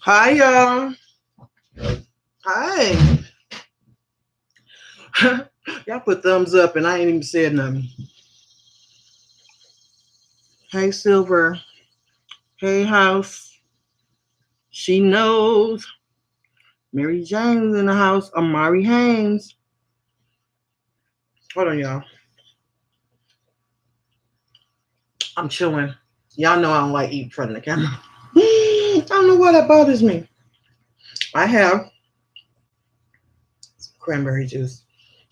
Hi, y'all. Hi. Y'all put thumbs up and I ain't even said nothing. Hey, Silver. Hey, House. She knows. Mary Jane's in the house. Amari Haynes. Hold on, y'all. I'm chilling. Y'all know I don't like eating in front of the camera. I don't know why that bothers me. I have cranberry juice.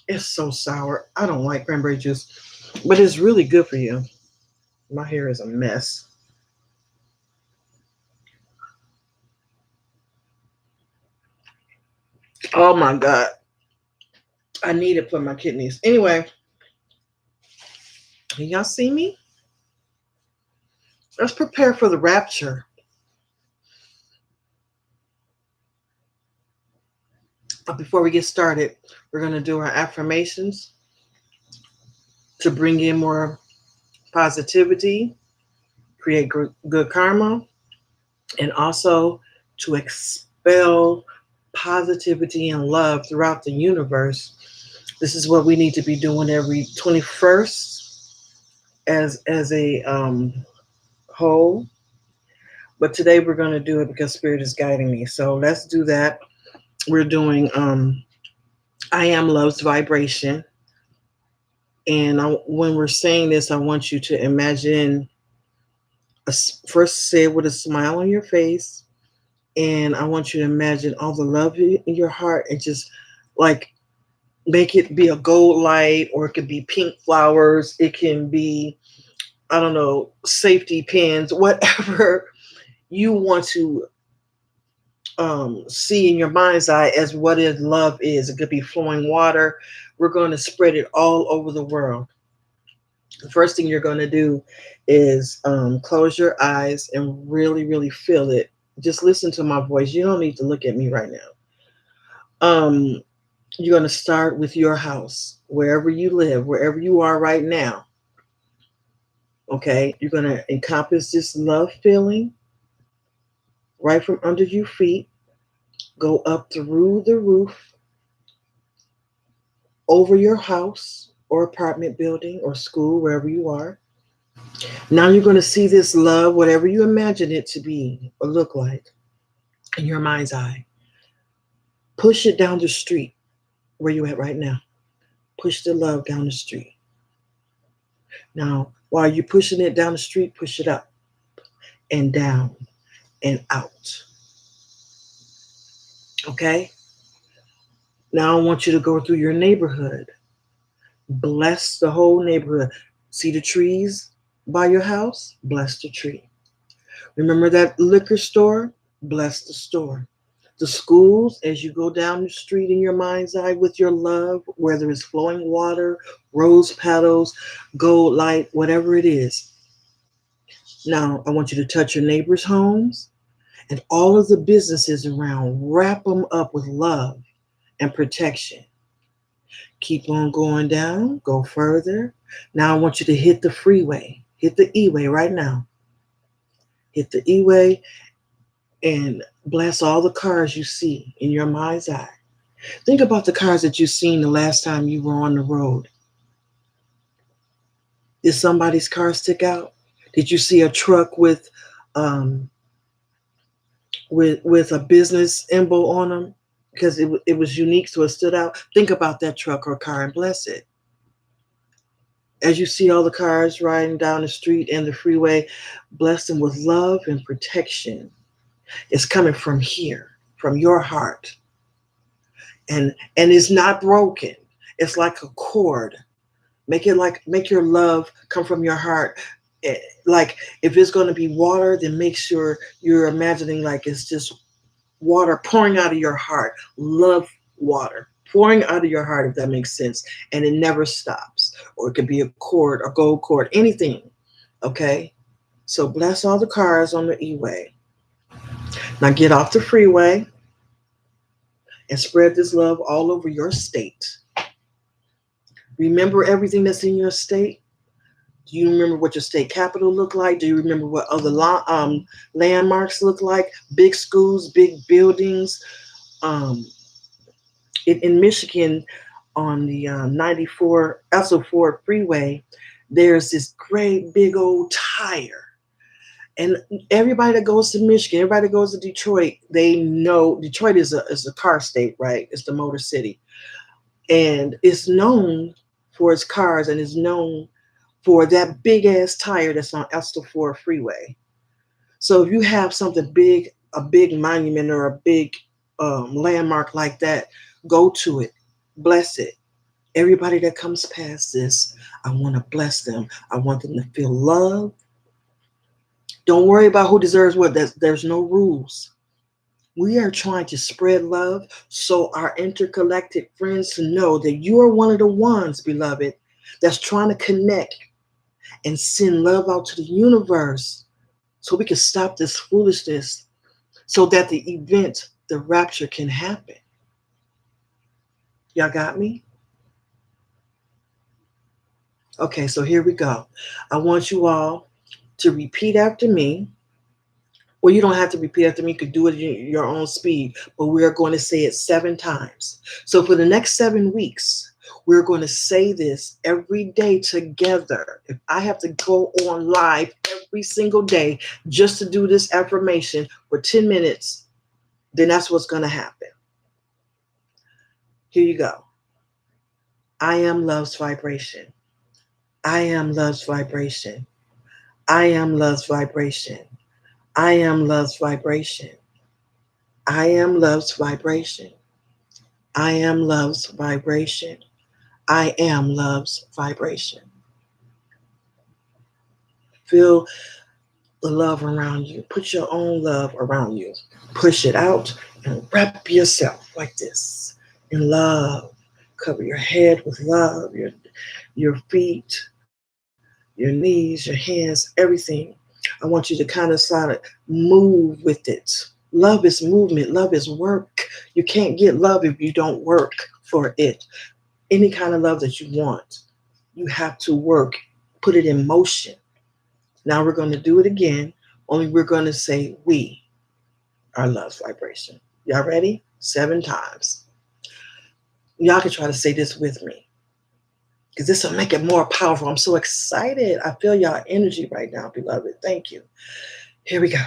It's so sour. I don't like cranberry juice, but it's really good for you. My hair is a mess. Oh my God. I need it for my kidneys. Anyway, y'all see me? Let's prepare for the rapture. But before we get started, we're going to do our affirmations to bring in more positivity, create good karma, and also to expel positivity and love throughout the universe. This is what we need to be doing every 21st as a whole. But today we're going to do it because Spirit is guiding me. So let's do that. We're doing I Am Love's Vibration. And when we're saying this, I want you to imagine, first say it with a smile on your face. And I want you to imagine all the love in your heart and just like make it be a gold light, or it could be pink flowers. It can be, I don't know, safety pins, whatever you want to see in your mind's eye as what is love is. It could be flowing water. We're going to spread it all over the world. The first thing you're going to do is close your eyes and really, really feel it. Just listen to my voice. You don't need to look at me right now. You're going to start with your house, wherever you live, wherever you are right now. Okay, you're going to encompass this love feeling right from under your feet, go up through the roof, over your house or apartment building or school, wherever you are. Now you're going to see this love, whatever you imagine it to be or look like in your mind's eye. Push it down the street where you're at right now. Push the love down the street. Now, while you're pushing it down the street, push it up and down and out. Okay? Now I want you to go through your neighborhood. Bless the whole neighborhood. See the trees by your house? Bless the tree. Remember that liquor store? Bless the store. The schools, as you go down the street in your mind's eye with your love, whether it's flowing water, rose petals, gold light, whatever it is. Now, I want you to touch your neighbors' homes and all of the businesses around. Wrap them up with love and protection. Keep on going down, go further. Now, I want you to hit the freeway, hit the E-way right now. Hit the E-way and bless all the cars you see in your mind's eye. Think about the cars that you've seen the last time you were on the road. Did somebody's car stick out? Did you see a truck um, with a business symbol on them because it was unique, so it stood out? Think about that truck or car and bless it. As you see all the cars riding down the street and the freeway, bless them with love and protection. It's coming from here, from your heart. And it's not broken. It's like a cord. Make your love come from your heart. Like if it's going to be water, then make sure you're imagining like it's just water pouring out of your heart. Love water pouring out of your heart, if that makes sense. And it never stops. Or it could be a cord, a gold cord, anything. Okay? So bless all the cars on the E-way. Now get off the freeway and spread this love all over your state. Remember everything that's in your state. Do you remember what your state capital looked like? Do you remember what other landmarks look like? Big schools, big buildings. Um, in Michigan, on the 94 Ethel Ford Freeway, there's this great big old tire. And everybody that goes to Michigan, everybody that goes to Detroit, they know Detroit is a car state, right? It's the motor city. And it's known for its cars and is known for that big ass tire that's on Ethel Ford Freeway. So if you have something big, a big monument or a big landmark like that, go to it, bless it. Everybody that comes past this, I want to bless them. I want them to feel love. Don't worry about who deserves what. There's no rules. We are trying to spread love so our intergalactic friends know that you are one of the ones, beloved, that's trying to connect and send love out to the universe so we can stop this foolishness so that the event, the rapture, can happen. Y'all got me? Okay, so here we go. I want you all to repeat after me. Well, you don't have to repeat after me. You could do it at your own speed, but we're going to say it 7 times. So for the next 7 weeks, we're going to say this every day together. If I have to go on live every single day just to do this affirmation for 10 minutes, then that's what's going to happen. Here you go. I am love's vibration. I am love's vibration. I am love's vibration. I am love's vibration. I am love's vibration. I am love's vibration. I am love's vibration. Feel the love around you. Put your own love around you. Push it out and wrap yourself like this in love. Cover your head with love, your feet, your knees, your hands, everything. I want you to kind of sort of move with it. Love is movement. Love is work. You can't get love if you don't work for it. Any kind of love that you want, you have to work, put it in motion. Now we're going to do it again, only we're going to say we are love's vibration. Y'all ready? 7 times. Y'all can try to say this with me because this will make it more powerful. I'm so excited. I feel y'all energy right now, beloved. Thank you. Here we go.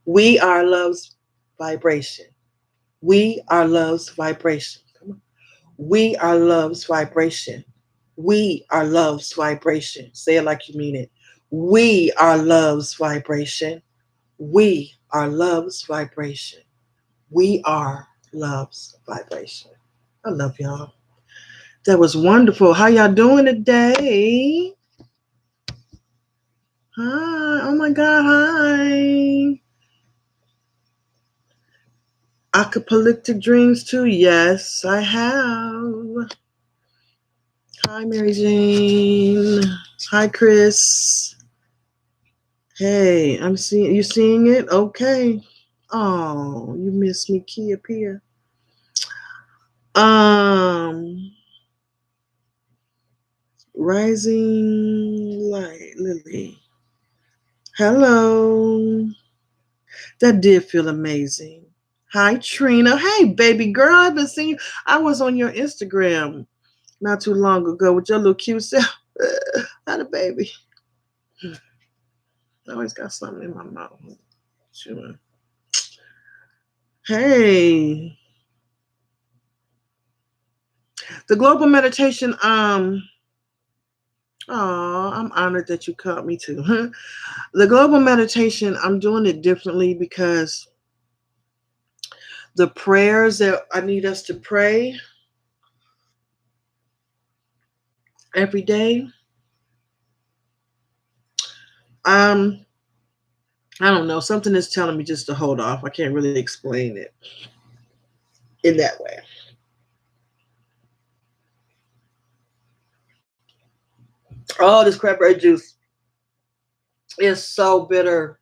We are love's vibration. We are love's vibration. Come on. We are love's vibration. We are love's vibration. Say it like you mean it. We are love's vibration. We are love's vibration. We are love's vibration. I love y'all. That was wonderful. How y'all doing today? Hi. Oh my God. Hi. Apocalyptic dreams too. Yes, I have. Hi, Mary Jane. Hi, Chris. Hey, I'm seeing you. Seeing it? Okay. Oh, you miss me, Kia Pia. Rising light, Lily. Hello. That did feel amazing. Hi, Trina. Hey, baby girl. I've been seeing you. I was on your Instagram not too long ago with your little cute self. Hi, the baby. I always got something in my mouth. Sure. Hey. The global meditation, I'm honored that you caught me too. The global meditation, I'm doing it differently because the prayers that I need us to pray every day, I don't know, something is telling me just to hold off. I can't really explain it in that way. Oh, this cranberry juice is so bitter.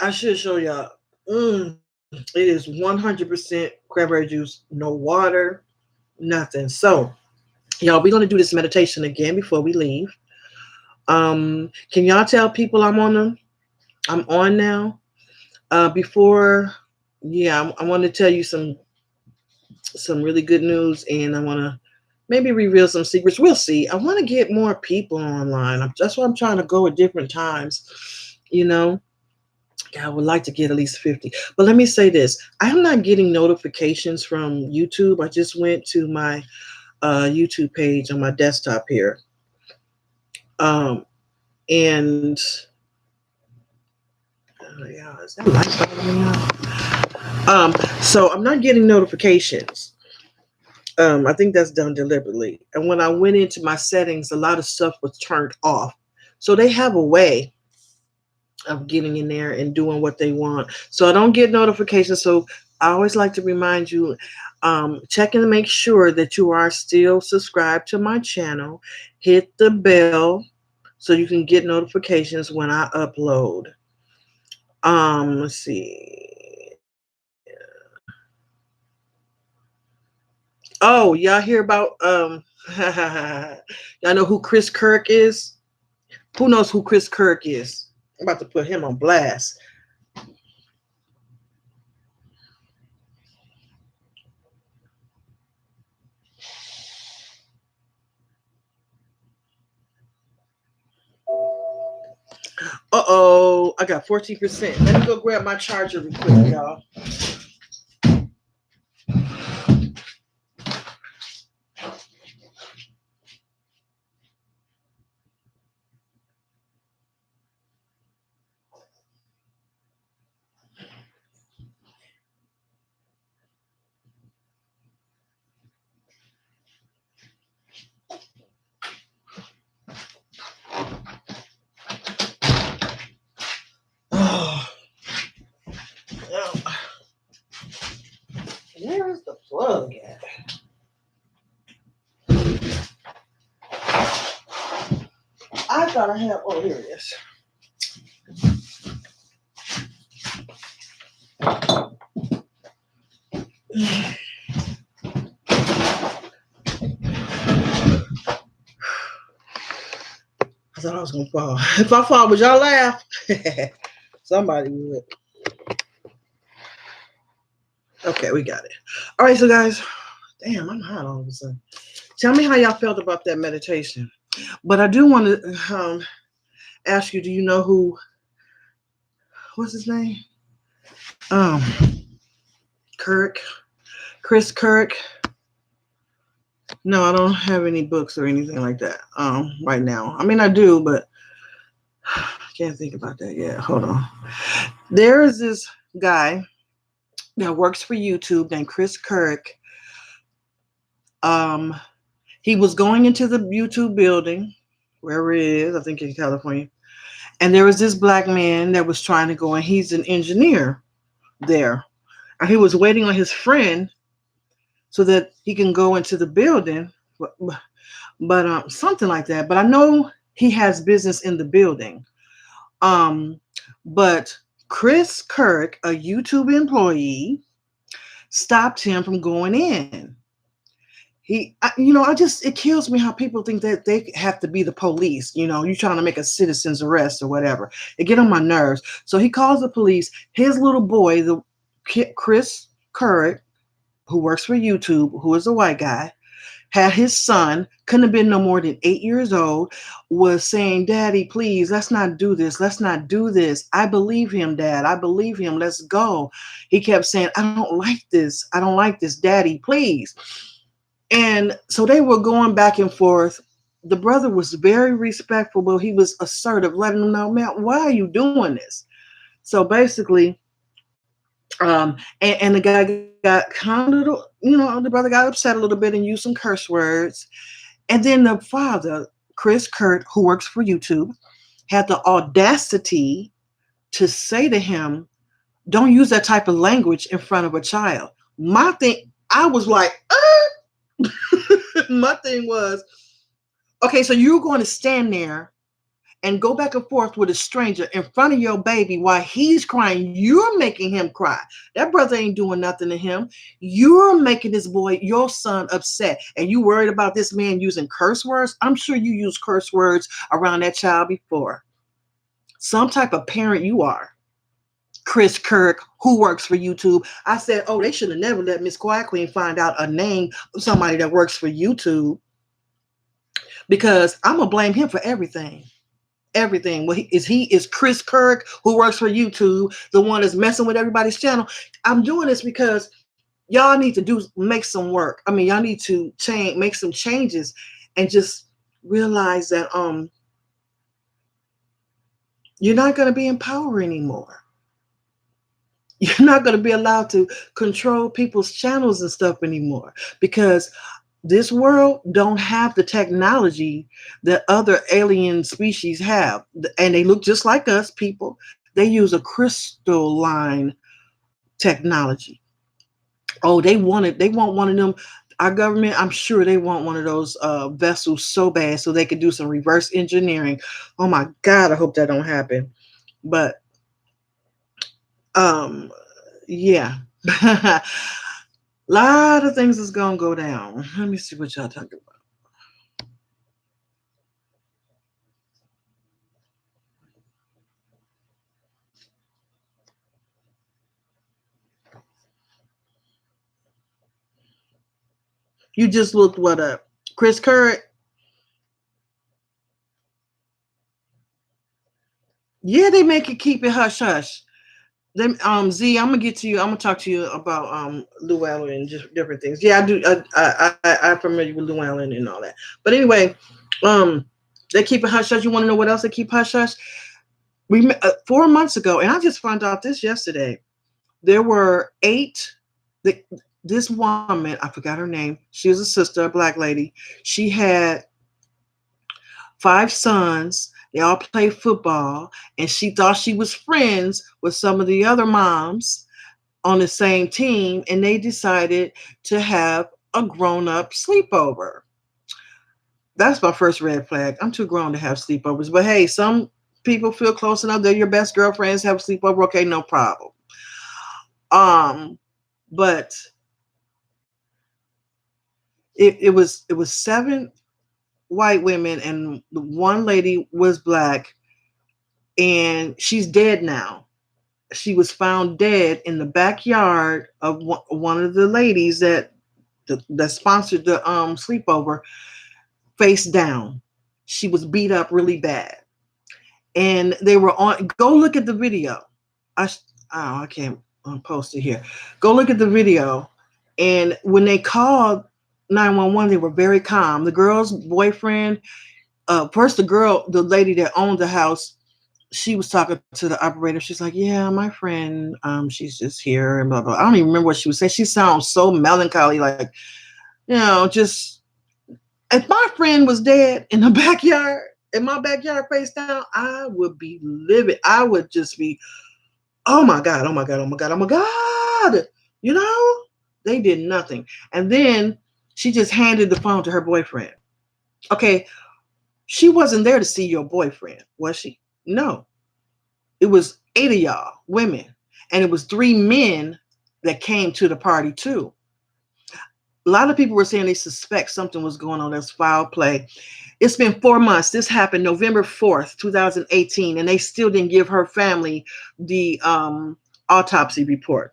I should show y'all. It is 100% cranberry juice, no water. Nothing. So, y'all, we're gonna do this meditation again before we leave. Can y'all tell people I'm on now? Before, yeah, I want to tell you some really good news, and I want to maybe reveal some secrets. We'll see. I want to get more people online. That's why I'm trying to go at different times. You know, I would like to get at least 50. But let me say this: I'm not getting notifications from YouTube. I just went to my YouTube page on my desktop here, and yeah, is that light bothering me out? So I'm not getting notifications. I think that's done deliberately. And when I went into my settings, a lot of stuff was turned off. So they have a way of getting in there and doing what they want. So I don't get notifications. So I always like to remind you, check and make sure that you are still subscribed to my channel. Hit the bell so you can get notifications when I upload. Let's see. Oh, y'all hear about y'all know who Chris Kirk is? Who knows who Chris Kirk is? I'm about to put him on blast. Uh-oh, I got 14%. Let me go grab my charger real quick, y'all. Oh, where is the plug at? I thought I had, oh, here it is. I thought I was going to fall. If I fall, would y'all laugh? Somebody would. Okay, we got it. All right, so guys, damn, I'm hot all of a sudden. Tell me how y'all felt about that meditation. But I do want to ask you, do you know what's his name? Kirk, Chris Kirk. No, I don't have any books or anything like that right now. I mean, I do, but I can't think about that yet. Hold on. There is this guy that works for YouTube named Chris Kirk. He was going into the YouTube building, wherever it is, I think in California, and there was this black man that was trying to go, and he's an engineer there. And he was waiting on his friend so that he can go into the building, but something like that. But I know he has business in the building. But Chris Kirk, a YouTube employee, stopped him from going in. It kills me how people think that they have to be the police. You're trying to make a citizen's arrest or whatever. It get on my nerves. So he calls the police. His little boy, the Chris Kirk, who works for YouTube, who is a white guy, had his son, couldn't have been no more than 8 years old, was saying, "Daddy, please, let's not do this. Let's not do this. I believe him, Dad. I believe him. Let's go." He kept saying, "I don't like this. I don't like this, Daddy, please." And so they were going back and forth. The brother was very respectful, but he was assertive, letting him know, "Man, why are you doing this?" So basically, and the guy got kind of, the brother got upset a little bit and used some curse words. And then the father, Chris Kirk, who works for YouTube, had the audacity to say to him, "Don't use that type of language in front of a child." My thing, I was like, my thing was, okay, so you're going to stand there and go back and forth with a stranger in front of your baby while he's crying. You're making him cry. That brother ain't doing nothing to him. You're making this boy, your son, upset. And you worried about this man using curse words? I'm sure you used curse words around that child before. Some type of parent you are. Chris Kirk, who works for YouTube. I said, oh, they should have never let Miss Quiet Queen find out a name of somebody that works for YouTube, because I'm going to blame him for everything. Everything. Well, he is Chris Kirk, who works for YouTube, the one that's messing with everybody's channel. I'm doing this because y'all need to make some work. I mean, y'all need to make some changes, and just realize that you're not going to be in power anymore. You're not going to be allowed to control people's channels and stuff anymore, because this world don't have the technology that other alien species have. And they look just like us people. They use a crystalline technology. Oh, they want one of them. Our government, I'm sure they want one of those vessels so bad so they could do some reverse engineering. Oh my God, I hope that don't happen. But yeah. A lot of things is gonna go down. Let me see what y'all talking about. You just looked what up? Chris Kirk? Yeah, they make it keep it hush hush. Then Z, I'm gonna get to you. I'm gonna talk to you about Llewellyn and just different things. Yeah, I do. I'm familiar with Llewellyn and all that. But anyway, they keep it hush hush. You want to know what else they keep hush hush? 4 months ago, and I just found out this yesterday. There were 8. This woman, I forgot her name. She was a sister, a black lady. She had 5 sons. They all played football, and she thought she was friends with some of the other moms on the same team, and they decided to have a grown-up sleepover. That's my first red flag. I'm too grown to have sleepovers, but hey, some people feel close enough. They're your best girlfriends, have a sleepover. Okay, no problem. But it was 7 white women, and the one lady was black, and she's dead now. She was found dead in the backyard of one of the ladies that sponsored the sleepover, face down. She was beat up really bad, and they were on. Go look at the video. I can't post it here. Go look at the video, and when they called 911, they were very calm. The girl's boyfriend, first the lady that owned the house, she was talking to the operator. She's like, yeah, my friend, she's just here and blah, blah. I don't even remember what she was saying. She sounds so melancholy, like, just, if my friend was dead in the backyard, in my backyard face down, I would be livid. I would just be, oh my God, oh my God, oh my God, oh my God. They did nothing. And then she just handed the phone to her boyfriend. Okay, she wasn't there to see your boyfriend, was she? No. It was 8 of y'all, women, and it was 3 men that came to the party too. A lot of people were saying they suspect something was going on. That's foul play. It's been 4 months. This happened November 4th, 2018, and they still didn't give her family the autopsy report.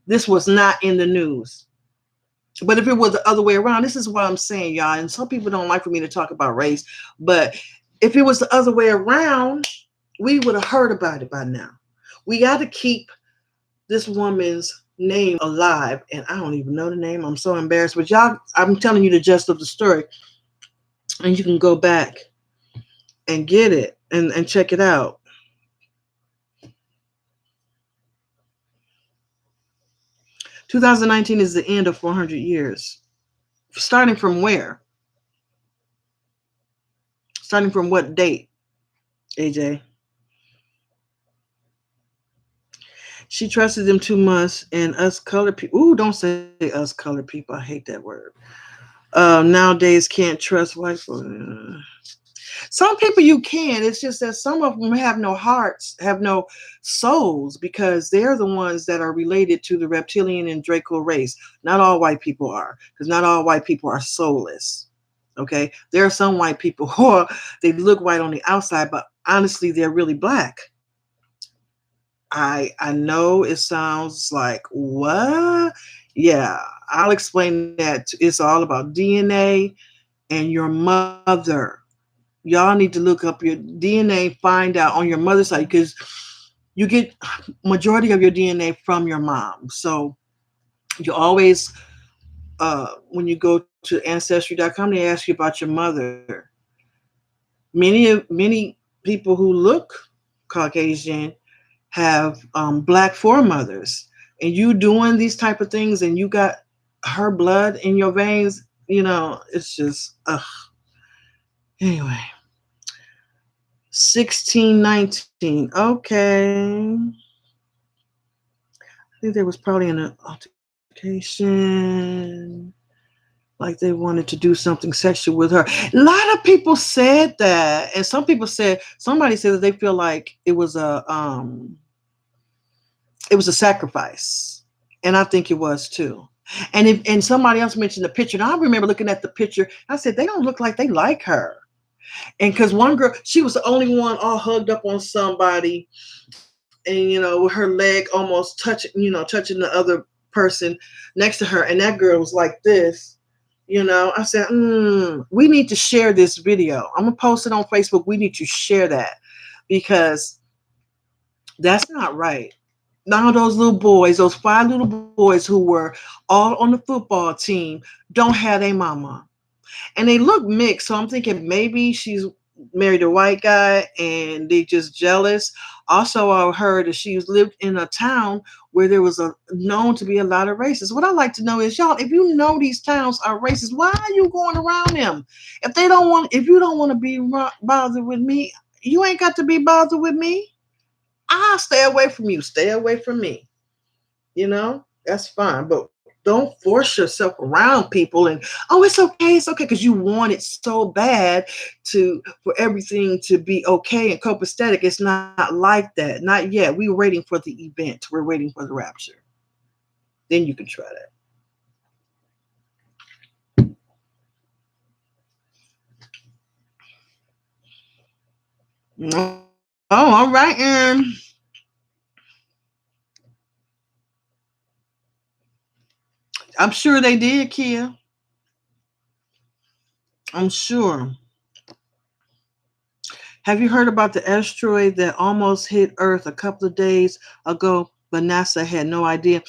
This was not in the news. But if it was the other way around, this is what I'm saying, y'all. And some people don't like for me to talk about race, but if it was the other way around, we would have heard about it by now. We got to keep this woman's name alive, and I don't even know the name. I'm so embarrassed, but y'all, I'm telling you the gist of the story, and you can go back and get it and check it out. "2019 is the end of 400 years. Starting from where? Starting from what date, AJ? She trusted them too much, and us colored people. Ooh, don't say us colored people. I hate that word. Nowadays, can't trust white folks. Some people you can. It's just that some of them have no hearts, have no souls, because they're the ones that are related to the reptilian and Draco race. Not all white people are, because not all white people are soulless. Okay, there are some white people who are, they look white on the outside, but honestly, they're really black. I know it sounds like what? Yeah, I'll explain that. It's all about DNA and your mother. Y'all need to look up your DNA, find out on your mother's side, because you get majority of your DNA from your mom. So you always, when you go to ancestry.com, they ask you about your mother. Many people who look Caucasian have black foremothers, and you doing these type of things, and you got her blood in your veins. It's just anyway. 1619. Okay. I think there was probably an altercation, like they wanted to do something sexual with her. A lot of people said that, and somebody said that they feel like it was a sacrifice, and I think it was too. And somebody else mentioned the picture, and I remember looking at the picture. I said they don't look like they like her. And because one girl, she was the only one all hugged up on somebody, and with her leg almost touching the other person next to her, and that girl was like this. I said, we need to share this video. I'm gonna post it on Facebook. We need to share that, because that's not right. Now those little boys, those 5 little boys who were all on the football team, don't have a mama. And they look mixed, so I'm thinking maybe she's married a white guy and they just jealous. Also, I heard that she lived in a town where there was known to be a lot of racists. What I'd like to know is, y'all, if you know these towns are racist, why are you going around them? If you don't want to be bothered with me, you ain't got to be bothered with me. I'll stay away from you. Stay away from me. That's fine. But don't force yourself around people and, oh, it's okay, because you want it so bad for everything to be okay and copacetic. It's not like that. Not yet. We're waiting for the event. We're waiting for the rapture. Then you can try that. Oh, all right. And I'm sure they did, Kia. I'm sure. Have you heard about the asteroid that almost hit Earth a couple of days ago, but NASA had no idea?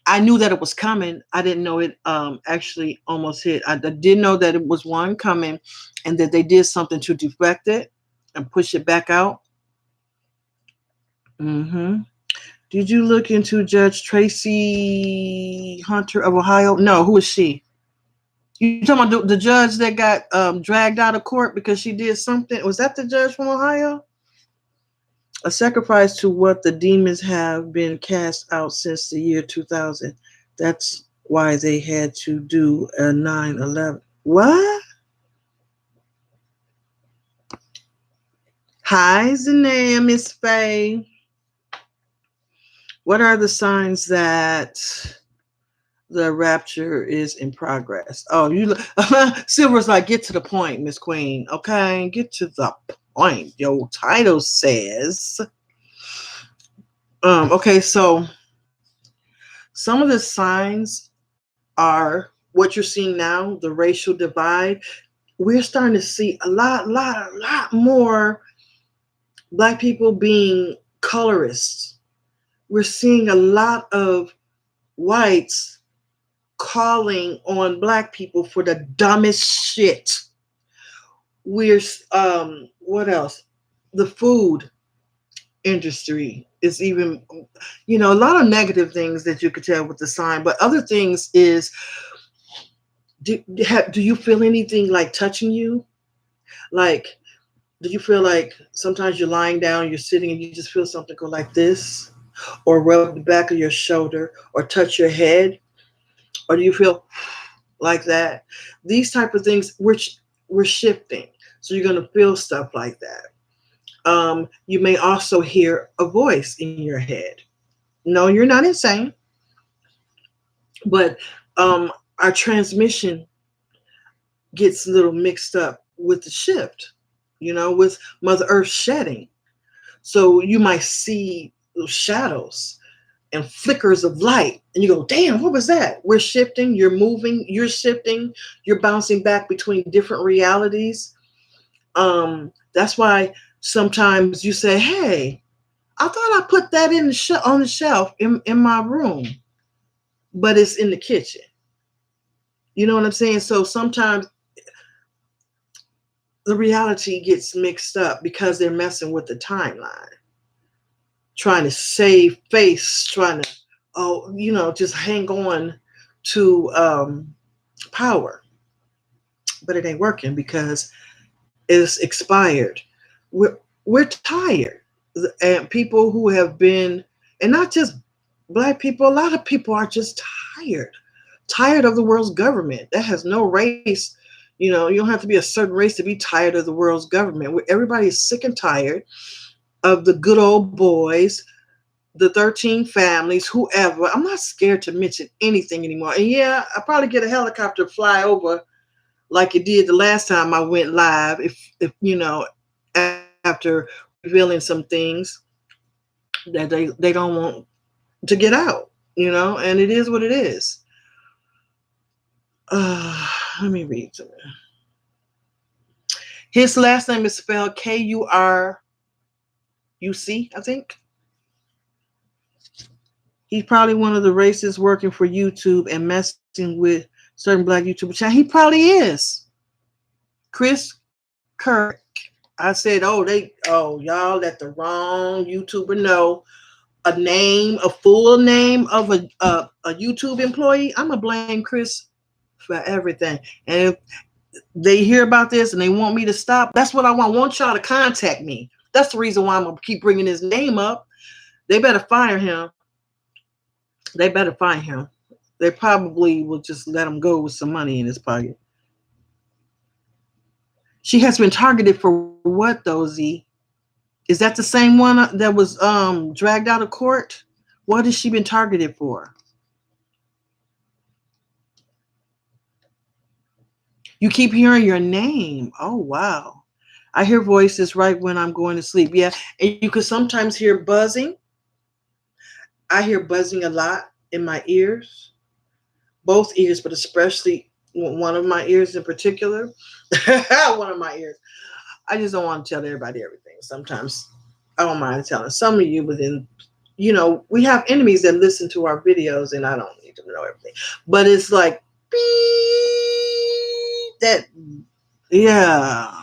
I knew that it was coming. I didn't know it actually almost hit. I did know that it was one coming, and that they did something to deflect it and push it back out. Mm-hmm. Did you look into Judge Tracy Hunter of Ohio? No, who is she? You talking about the judge that got dragged out of court because she did something? Was that the judge from Ohio? A sacrifice to what the demons have been cast out since the year 2000. That's why they had to do a 9/11. What? Hi, Zanea, Miss Faye. What are the signs that the rapture is in progress? Oh, Silver's like, get to the point, Miss Queen. Okay, get to the point. Your title says. Okay, so some of the signs are what you're seeing now, the racial divide. We're starting to see a lot more Black people being colorists. We're seeing a lot of whites calling on Black people for the dumbest shit. We're what else? The food industry is even, a lot of negative things that you could tell with the sign. But other things is, do you feel anything like touching you? Like, do you feel like sometimes you're lying down, you're sitting, and you just feel something go like this, or rub the back of your shoulder, or touch your head? Or do you feel like that? These type of things, which we're shifting. So you're going to feel stuff like that. You may also hear a voice in your head. No, you're not insane, but our transmission gets a little mixed up with the shift, with Mother Earth shedding. So you might see shadows and flickers of light, and you go, damn, what was that? We're shifting, you're moving, you're shifting, you're bouncing back between different realities. That's why sometimes you say, hey, I thought I put that on the shelf in my room, but it's in the kitchen. You know what I'm saying? So sometimes the reality gets mixed up because they're messing with the timeline, trying to save face, trying to, just hang on to power. But it ain't working because it's expired. We're tired. And people who have been, and not just Black people, a lot of people are just tired of the world's government. That has no race. You don't have to be a certain race to be tired of the world's government. Everybody is sick and tired of the good old boys, the 13 families, whoever. I'm not scared to mention anything anymore. And yeah, I probably get a helicopter fly over like it did the last time I went live. If after revealing some things that they don't want to get out, and it is what it is. Let me read to you. His last name is spelled Kuruc, I think. He's probably one of the racists working for YouTube and messing with certain Black YouTube channels. He probably is. Chris Kirk. I said, y'all let the wrong YouTuber know a full name of a YouTube employee. I'm gonna blame Chris for everything. And if they hear about this and they want me to stop, that's what I want. I want y'all to contact me. That's the reason why I'm gonna keep bringing his name up. They better fire him. They better fire him. They probably will just let him go with some money in his pocket. She has been targeted for what, though, Z? Is that the same one that was dragged out of court? What has she been targeted for? You keep hearing your name. Oh, wow. I hear voices right when I'm going to sleep. Yeah, and you could sometimes hear buzzing. I hear buzzing a lot in my ears, both ears, but especially one of my ears in particular. One of my ears. I just don't want to tell everybody everything. Sometimes I don't mind telling some of you, but then, we have enemies that listen to our videos, and I don't need to know everything. But it's like, beep, that, yeah.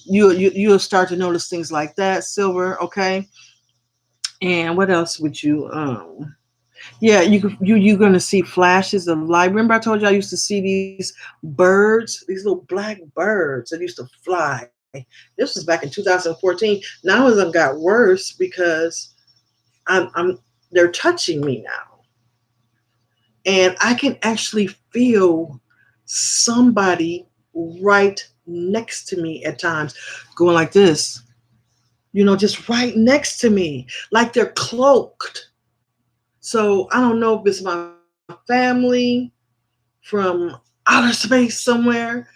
You'll start to notice things like that, Silver, okay? And what else would you, yeah, you're going to see flashes of light. Remember I told you I used to see these birds, these little black birds that used to fly. This was back in 2014. Now it got worse because they're touching me now. And I can actually feel somebody right next to me at times going like this, just right next to me, like they're cloaked. So I don't know if it's my family from outer space somewhere,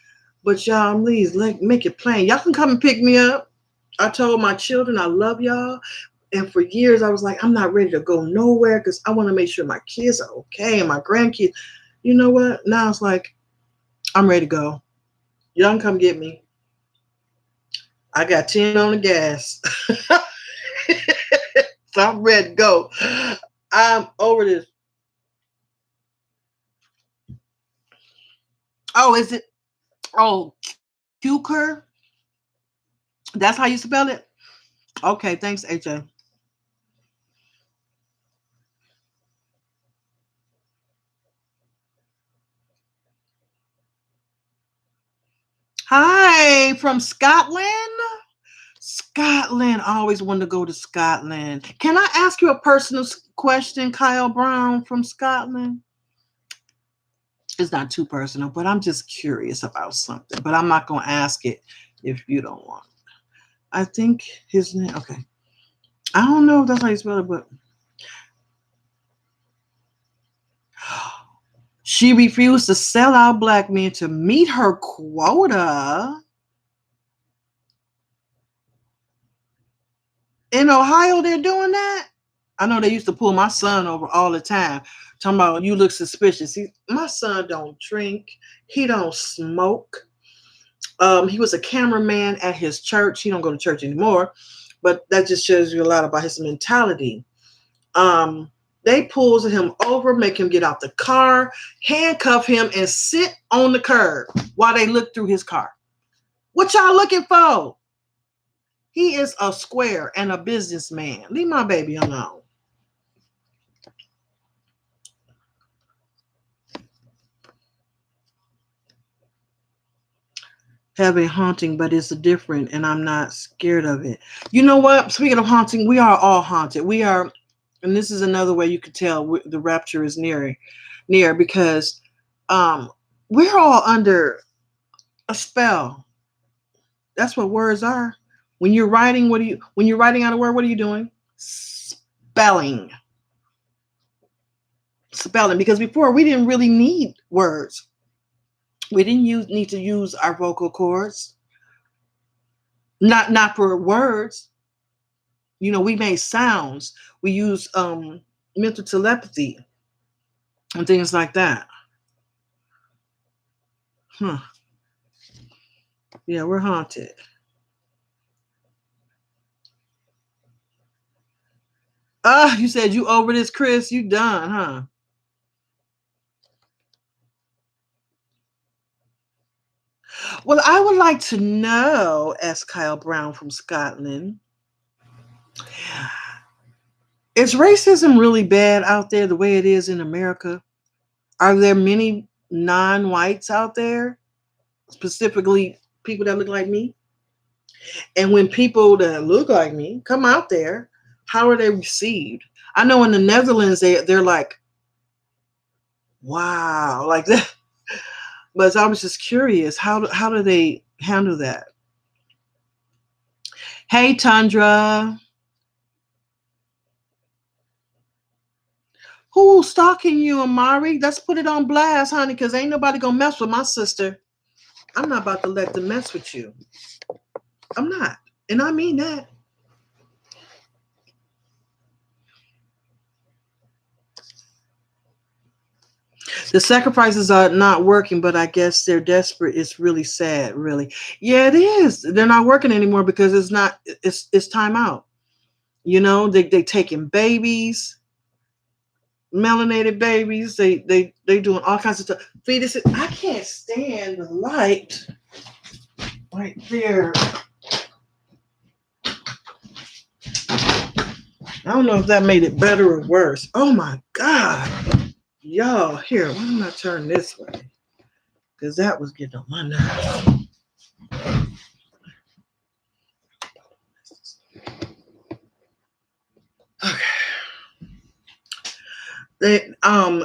but y'all, please make it plain. Y'all can come and pick me up. I told my children I love y'all. And for years I was like, I'm not ready to go nowhere because I want to make sure my kids are okay and my grandkids. You know what? Now it's like, I'm ready to go. Y'all can come get me. I got 10 on the gas. So I'm ready to go. I'm over this. Oh, is it? Oh, Kirk? That's how you spell it? Okay, thanks, AJ. Hi, from Scotland? Scotland. I always wanted to go to Scotland. Can I ask you a personal question, Kyle Brown from Scotland? It's not too personal, but I'm just curious about something. But I'm not going to ask it if you don't want. I think his name, okay. I don't know if that's how you spell it, but she refused to sell out black men to meet her quota. In Ohio, they're doing that. I know they used to pull my son over all the time, talking about you look suspicious. My son don't drink. He don't smoke. He was a cameraman at his church. He don't go to church anymore, but that just shows you a lot about his mentality. They pulls him over, make him get out the car, handcuff him, and sit on the curb while they look through his car. What y'all looking for? He is a square and a businessman. Leave my baby alone. Have a haunting, but it's different, and I'm not scared of it. You know what? Speaking of haunting, we are all haunted. We are, and this is another way you could tell the rapture is near, because we're all under a spell. That's what words are. When you're writing, when you're writing out a word, what are you doing? Spelling. Spelling. Because before we didn't really need words. We didn't need to use our vocal cords. Not for words. You know, we made sounds. We use mental telepathy and things like that. Huh. Yeah, we're haunted. You said you over this, Chris. You done, huh? Well, I would like to know, asked Kyle Brown from Scotland, is racism really bad out there the way it is in America? Are there many non-whites out there, specifically people that look like me? And when people that look like me come out there, how are they received? I know in the Netherlands they're like, wow, like that. But I was just curious, how do they handle that? Hey, Tundra. Who's stalking you, Amari? Let's put it on blast, honey, because ain't nobody gonna mess with my sister. I'm not about to let them mess with you. I'm not. And I mean that. The sacrifices are not working, but I guess they're desperate. It's really sad, really. Yeah, it is. They're not working anymore because it's time out. You know, they taking babies, melanated babies. They doing all kinds of stuff. Fetuses. I can't stand the light right there. I don't know if that made it better or worse. Oh my God. Y'all, here, why don't I turn this way? Because that was getting on my nerves. Okay.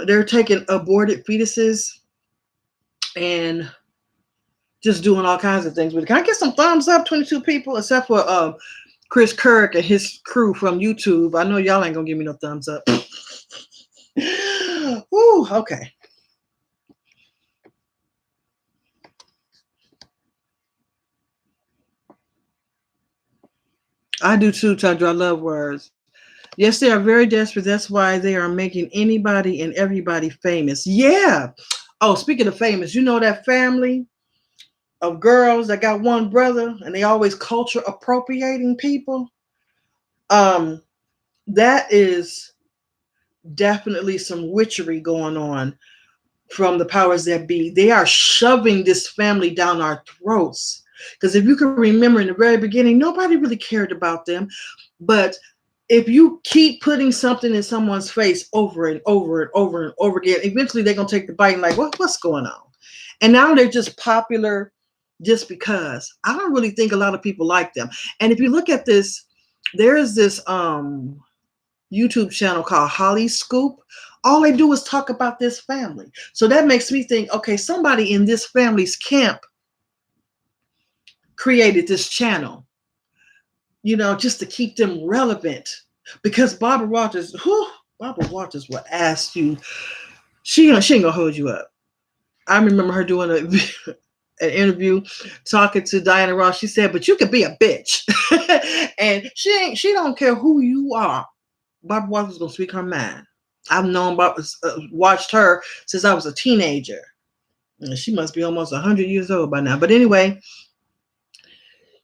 They're taking aborted fetuses and just doing all kinds of things with it. Can I get some thumbs up? 22 people, except for Chris Kirk and his crew from YouTube. I know y'all ain't gonna give me no thumbs up. Woo, okay. I do too, Tundra. I love words. Yes, they are very desperate. That's why they are making anybody and everybody famous. Yeah. Oh, speaking of famous, you know that family of girls that got one brother and they always culture appropriating people? That is definitely some witchery going on from the powers that be. They are shoving this family down our throats. Because if you can remember in the very beginning, nobody really cared about them. But if you keep putting something in someone's face over and over and over and over again, eventually they're going to take the bite and like, what's going on? And now they're just popular just because. I don't really think a lot of people like them. And if you look at this, there's this YouTube channel called Holly Scoop. All they do is talk about this family. So that makes me think, okay, somebody in this family's camp created this channel, just to keep them relevant. Because Barbara Walters will ask you, she ain't gonna hold you up. I remember her doing an interview talking to Diana Ross. She said, but you could be a bitch. And she don't care who you are. Barbara Walters gonna speak her mind. I've watched her since I was a teenager. And she must be almost 100 years old by now. But anyway,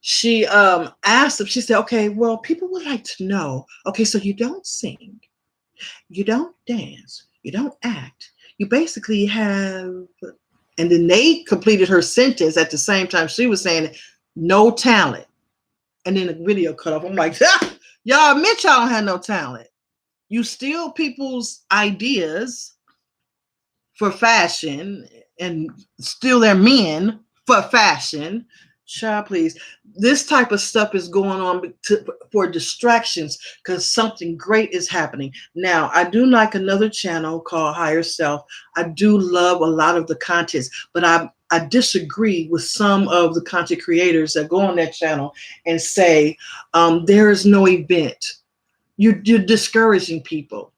she asked him, she said, okay, well, people would like to know, okay, so you don't sing, you don't dance, you don't act, you basically have, and then they completed her sentence at the same time she was saying no talent. And then the video cut off. I'm like, y'all admit y'all don't have no talent. You steal people's ideas for fashion and steal their men for fashion. Child, please. This type of stuff is going on for distractions because something great is happening. Now, I do like another channel called Higher Self. I do love a lot of the content, but I disagree with some of the content creators that go on that channel and say there is no event. You're discouraging people.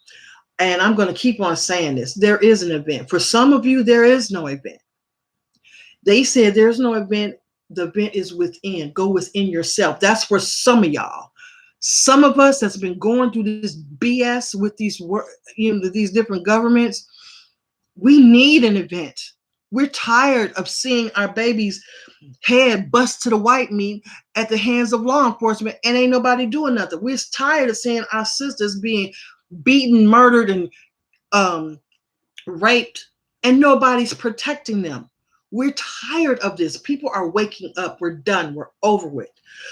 And I'm going to keep on saying this. There is an event. For some of you, there is no event. They said there's no event. The event is within. Go within yourself. That's for some of y'all. Some of us that's been going through this BS with these different governments, we need an event. We're tired of seeing our babies' head bust to the white meat at the hands of law enforcement and ain't nobody doing nothing. We're tired of seeing our sisters being beaten, murdered, and raped, and nobody's protecting them. We're tired of this. People are waking up. We're done. We're over with.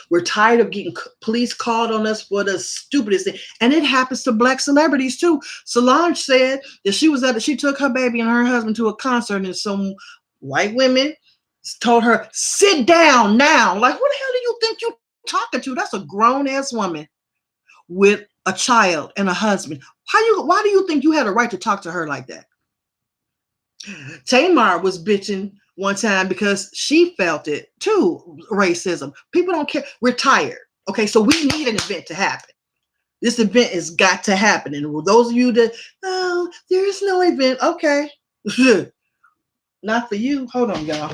We're tired of getting police called on us for the stupidest thing. And it happens to Black celebrities too. Solange said that she took her baby and her husband to a concert and some white women told her, sit down now. Like, what the hell do you think you're talking to? That's a grown ass woman with a child and a husband. Why do you think you had a right to talk to her like that? Tamar was bitching one time because she felt it too, racism. People don't care. We're tired. Okay, so we need an event to happen. This event has got to happen. And those of you that, oh, there is no event. Okay. Not for you. Hold on, y'all.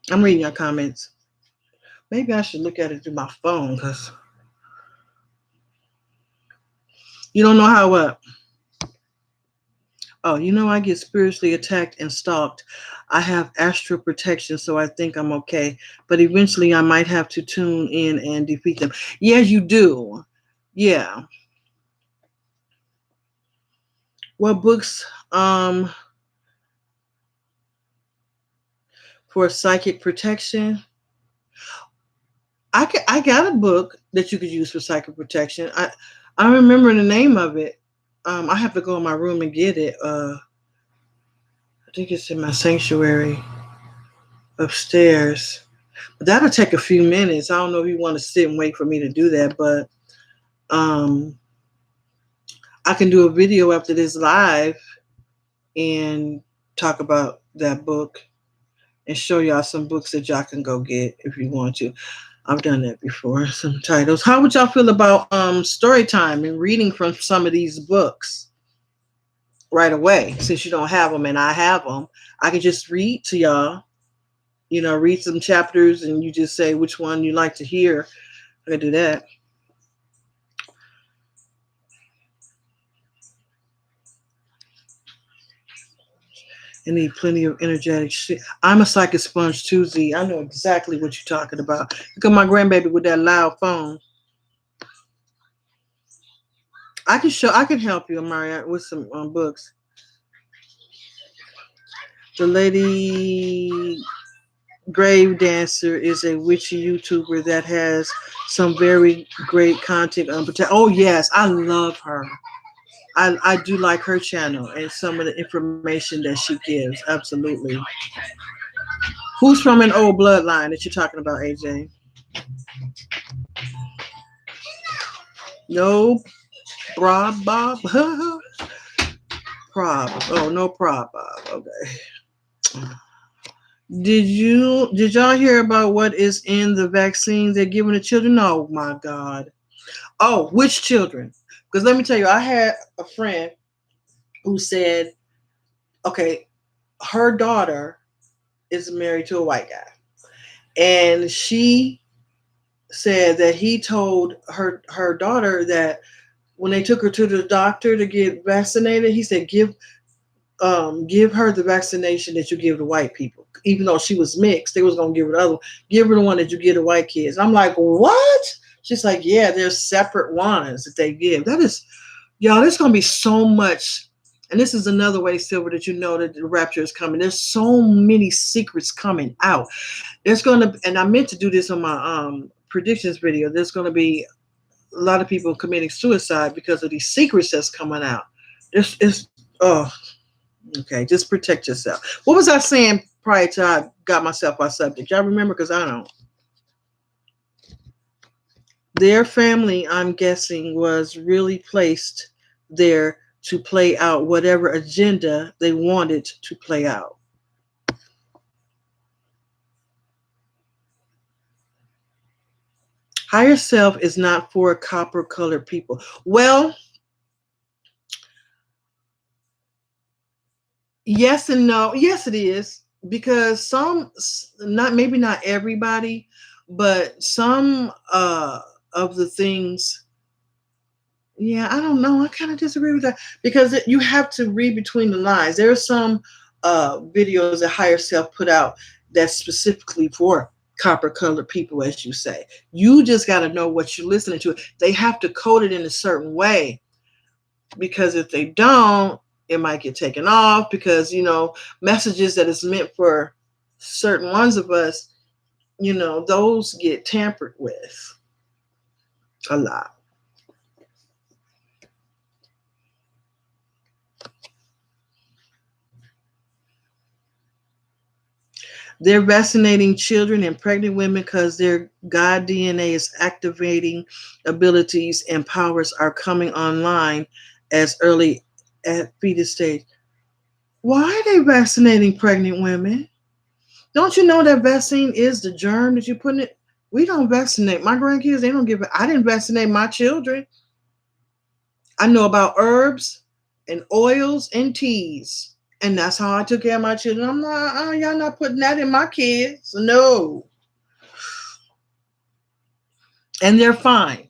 I'm reading your comments. Maybe I should look at it through my phone because you don't know how I get spiritually attacked and stalked. I have astral protection, so I think I'm okay. But eventually I might have to tune in and defeat them. Yes, you do. Yeah. What books for psychic protection? I got a book that you could use for psychic protection. I remember the name of it. I have to go in my room and get it. I think it's in my sanctuary upstairs. But that'll take a few minutes. I don't know if you want to sit and wait for me to do that, but I can do a video after this live and talk about that book and show y'all some books that y'all can go get if you want to. I've done that before, some titles. How would y'all feel about story time and reading from some of these books right away? Since you don't have them and I have them, I can just read to y'all, read some chapters and you just say which one you like to hear. I can do that. I need plenty of energetic shit. I'm a psychic sponge too, Z. I know exactly what you're talking about. Look at my grandbaby with that loud phone. I can help you, Maria, with some books. The Lady Grave Dancer is a witchy YouTuber that has some very great content on. Oh yes, I love her. I do like her channel and some of the information that she gives. Absolutely. Who's from an old bloodline that you're talking about, AJ? No, Prob Bob. Prob. Oh, no Prob Bob. Okay. Did y'all hear about what is in the vaccines they're giving the children? Oh my God. Oh, which children? Because let me tell you, I had a friend who said, okay, her daughter is married to a white guy. And she said that he told her daughter that when they took her to the doctor to get vaccinated, he said, give her the vaccination that you give to white people. Even though she was mixed, they was gonna give her the other one. Give her the one that you give to white kids. I'm like, what? She's like, yeah, there's separate ones that they give. That is, y'all, there's gonna be so much. And this is another way, Silver, that you know that the rapture is coming. There's so many secrets coming out. There's gonna, and I meant to do this on my predictions video. There's gonna be a lot of people committing suicide because of these secrets that's coming out. It's oh, okay. Just protect yourself. What was I saying prior to I got myself off subject? Y'all remember? Because I don't. Their family, I'm guessing, was really placed there to play out whatever agenda they wanted to play out. Higher self is not for copper colored people. Well, yes and no. Yes, it is, because some, not maybe not everybody, but some of the things. Yeah, I don't know. I kind of disagree with that because you have to read between the lines. There are some videos that Higher Self put out that's specifically for copper colored people, as you say. You just got to know what you're listening to. They have to code it in a certain way, because if they don't, it might get taken off, because, messages that is meant for certain ones of us, those get tampered with a lot. They're vaccinating children and pregnant women because their God DNA is activating abilities and powers are coming online as early at fetus stage. Why are they vaccinating pregnant women? Don't you know that vaccine is the germ that you put in it? We don't vaccinate my grandkids. They don't give it. I didn't vaccinate my children. I know about herbs and oils and teas. And that's how I took care of my children. I'm not, y'all not putting that in my kids. No. And they're fine.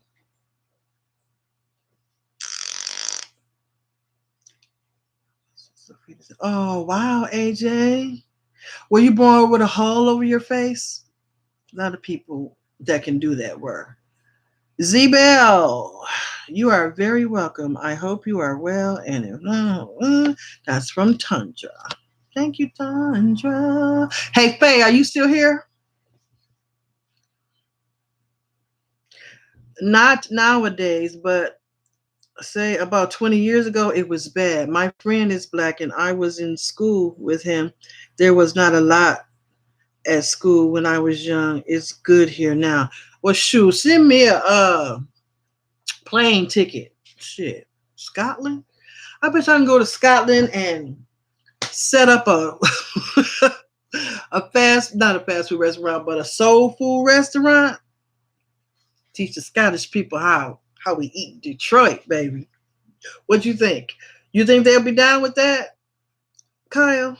Oh, wow, AJ. Were you born with a hole over your face? A lot of people that can do that were. Z-Bell, you are very welcome. I hope you are well. And if not, that's from Tundra. Thank you, Tundra. Hey, Faye, are you still here? Not nowadays, but say about 20 years ago, it was bad. My friend is black and I was in school with him. There was not a lot at school when I was young. It's good here now. Well, shoot, send me a plane ticket. Shit. Scotland? I bet I can go to Scotland and set up a not a fast food restaurant, but a soul food restaurant. Teach the Scottish people how we eat in Detroit, baby. What you think? You think they'll be down with that, Kyle?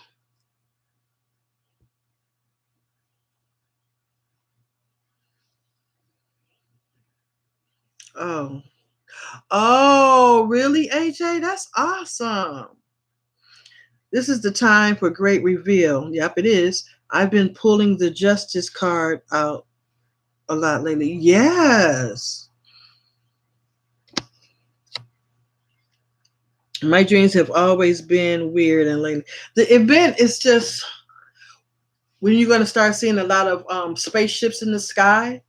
Oh. Oh, really, AJ? That's awesome. This is the time for great reveal. Yep, it is. I've been pulling the justice card out a lot lately. Yes. My dreams have always been weird and lately. The event is just when you're going to start seeing a lot of spaceships in the sky,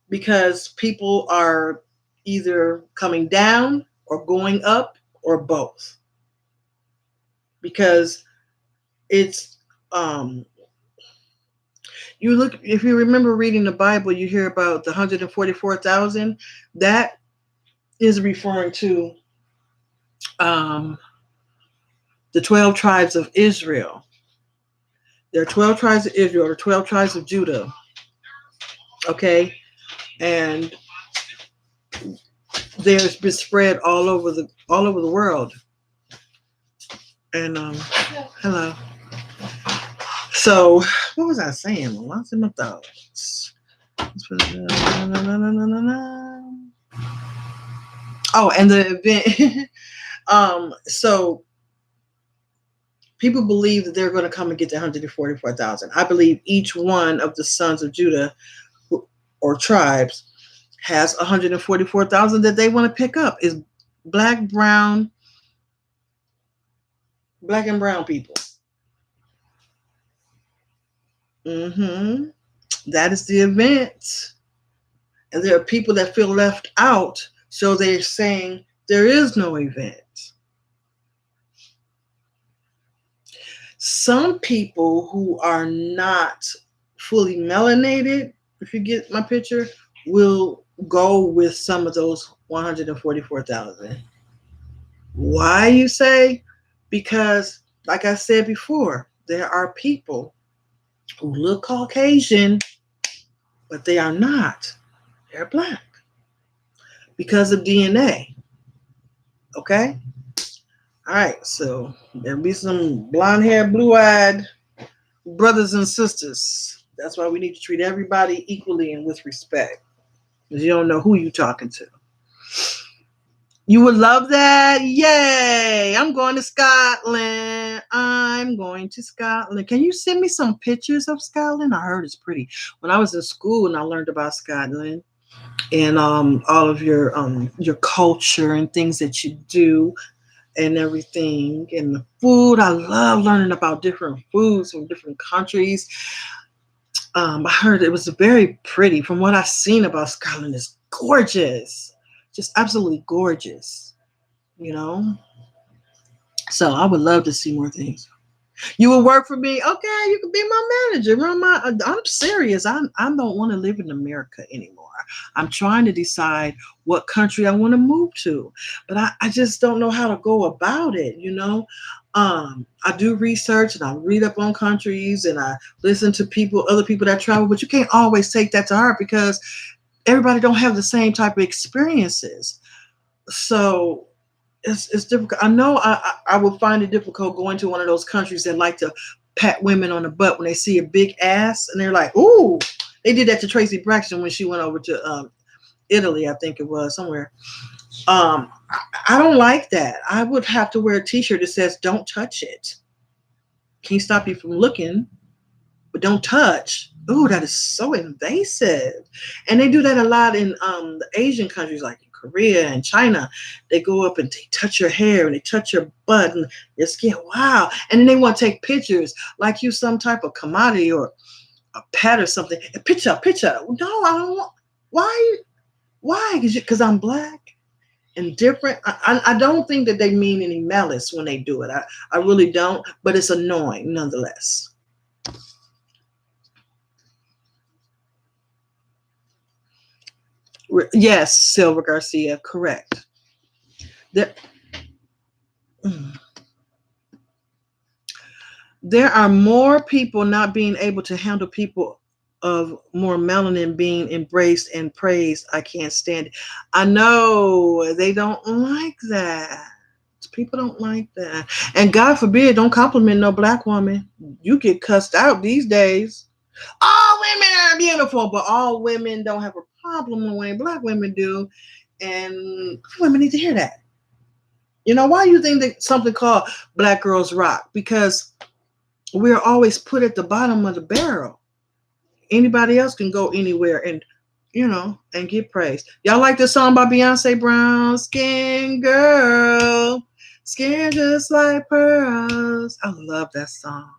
because people are either coming down or going up or both, because it's you look, if you remember reading the Bible, you hear about the 144,000. That is referring to the 12 tribes of Israel. There are 12 tribes of Israel, or 12 tribes of Judah. Okay, and there's been spread all over the world. And hello. So what was I saying? Lots of my thoughts. Oh, and the event. So people believe that they're going to come and get the 144,000. I believe each one of the sons of Judah or tribes has 144,000 that they want to pick up. Is black and brown people. That is the event. And there are people that feel left out, so they're saying there is no event. Some people who are not fully melanated, if you get my picture, will go with some of those 144,000. Why, you say? Because, like I said before, there are people who look Caucasian, but they are not. They're black because of DNA. Okay? All right, so there'll be some blonde-haired, blue-eyed brothers and sisters. That's why we need to treat everybody equally and with respect, because you don't know who you're talking to. You would love that? Yay! I'm going to Scotland. Can you send me some pictures of Scotland? I heard it's pretty. When I was in school and I learned about Scotland and all of your culture and things that you do and everything, and the food. I love learning about different foods from different countries. I heard it was very pretty. From what I've seen about Scotland, it's gorgeous. Just absolutely gorgeous, So I would love to see more things. You will work for me? Okay, you can be my manager. I'm serious. I don't want to live in America anymore. I'm trying to decide what country I want to move to, but I just don't know how to go about it, I do research and I read up on countries and I listen to other people that travel, but you can't always take that to heart because everybody don't have the same type of experiences. So it's difficult. I know I would find it difficult going to one of those countries that like to pat women on the butt when they see a big ass, and they're like, "Ooh!" They did that to Tracy Braxton when she went over to Italy, I think it was somewhere. I don't like that. I would have to wear a T-shirt that says "Don't touch it." Can't stop you from looking, but don't touch. Ooh, that is so invasive. And they do that a lot in the Asian countries like Korea and China. They go up and they touch your hair and they touch your butt and your skin. Wow. And then they want to take pictures like you some type of commodity or a pet or something. A picture. No, I don't want. Why? Because I'm black and different. I don't think that they mean any malice when they do it. I really don't. But it's annoying nonetheless. Yes, Silva Garcia, correct. There are more people not being able to handle people of more melanin being embraced and praised. I can't stand it. I know they don't like that. People don't like that. And God forbid, don't compliment no black woman. You get cussed out these days. All women are beautiful, but all women don't have a problem the way black women do. And women need to hear that. Why do you think that something called Black Girls Rock? Because we're always put at the bottom of the barrel. Anybody else can go anywhere and get praised. Y'all like this song by Beyonce? Brown skin girl, skin just like pearls. I love that song.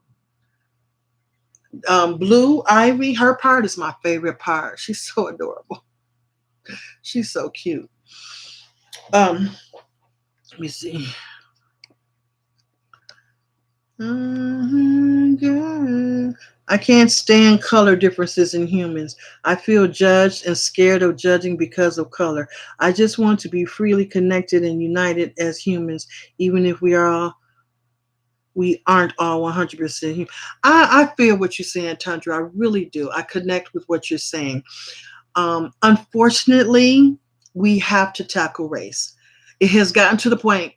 Blue Ivy, her part is my favorite part. She's so adorable. She's so cute. Let me see. I can't stand color differences in humans. I feel judged and scared of judging because of color. I just want to be freely connected and united as humans, even if we aren't all 100% human. I feel what you're saying, Tundra. I really do. I connect with what you're saying. Unfortunately, we have to tackle race. It has gotten to the point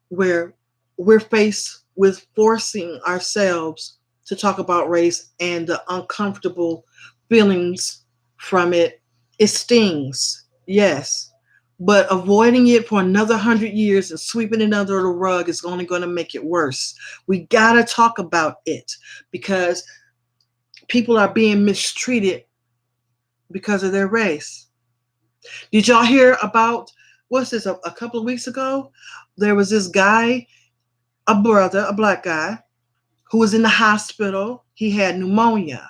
where we're faced with forcing ourselves to talk about race and the uncomfortable feelings from it. It stings, yes, but avoiding it for another 100 years and sweeping it under the rug is only going to make it worse. We got to talk about it because people are being mistreated because of their race. Did y'all hear about what's this? A couple of weeks ago, there was this guy, a brother, a black guy, who was in the hospital. He had pneumonia.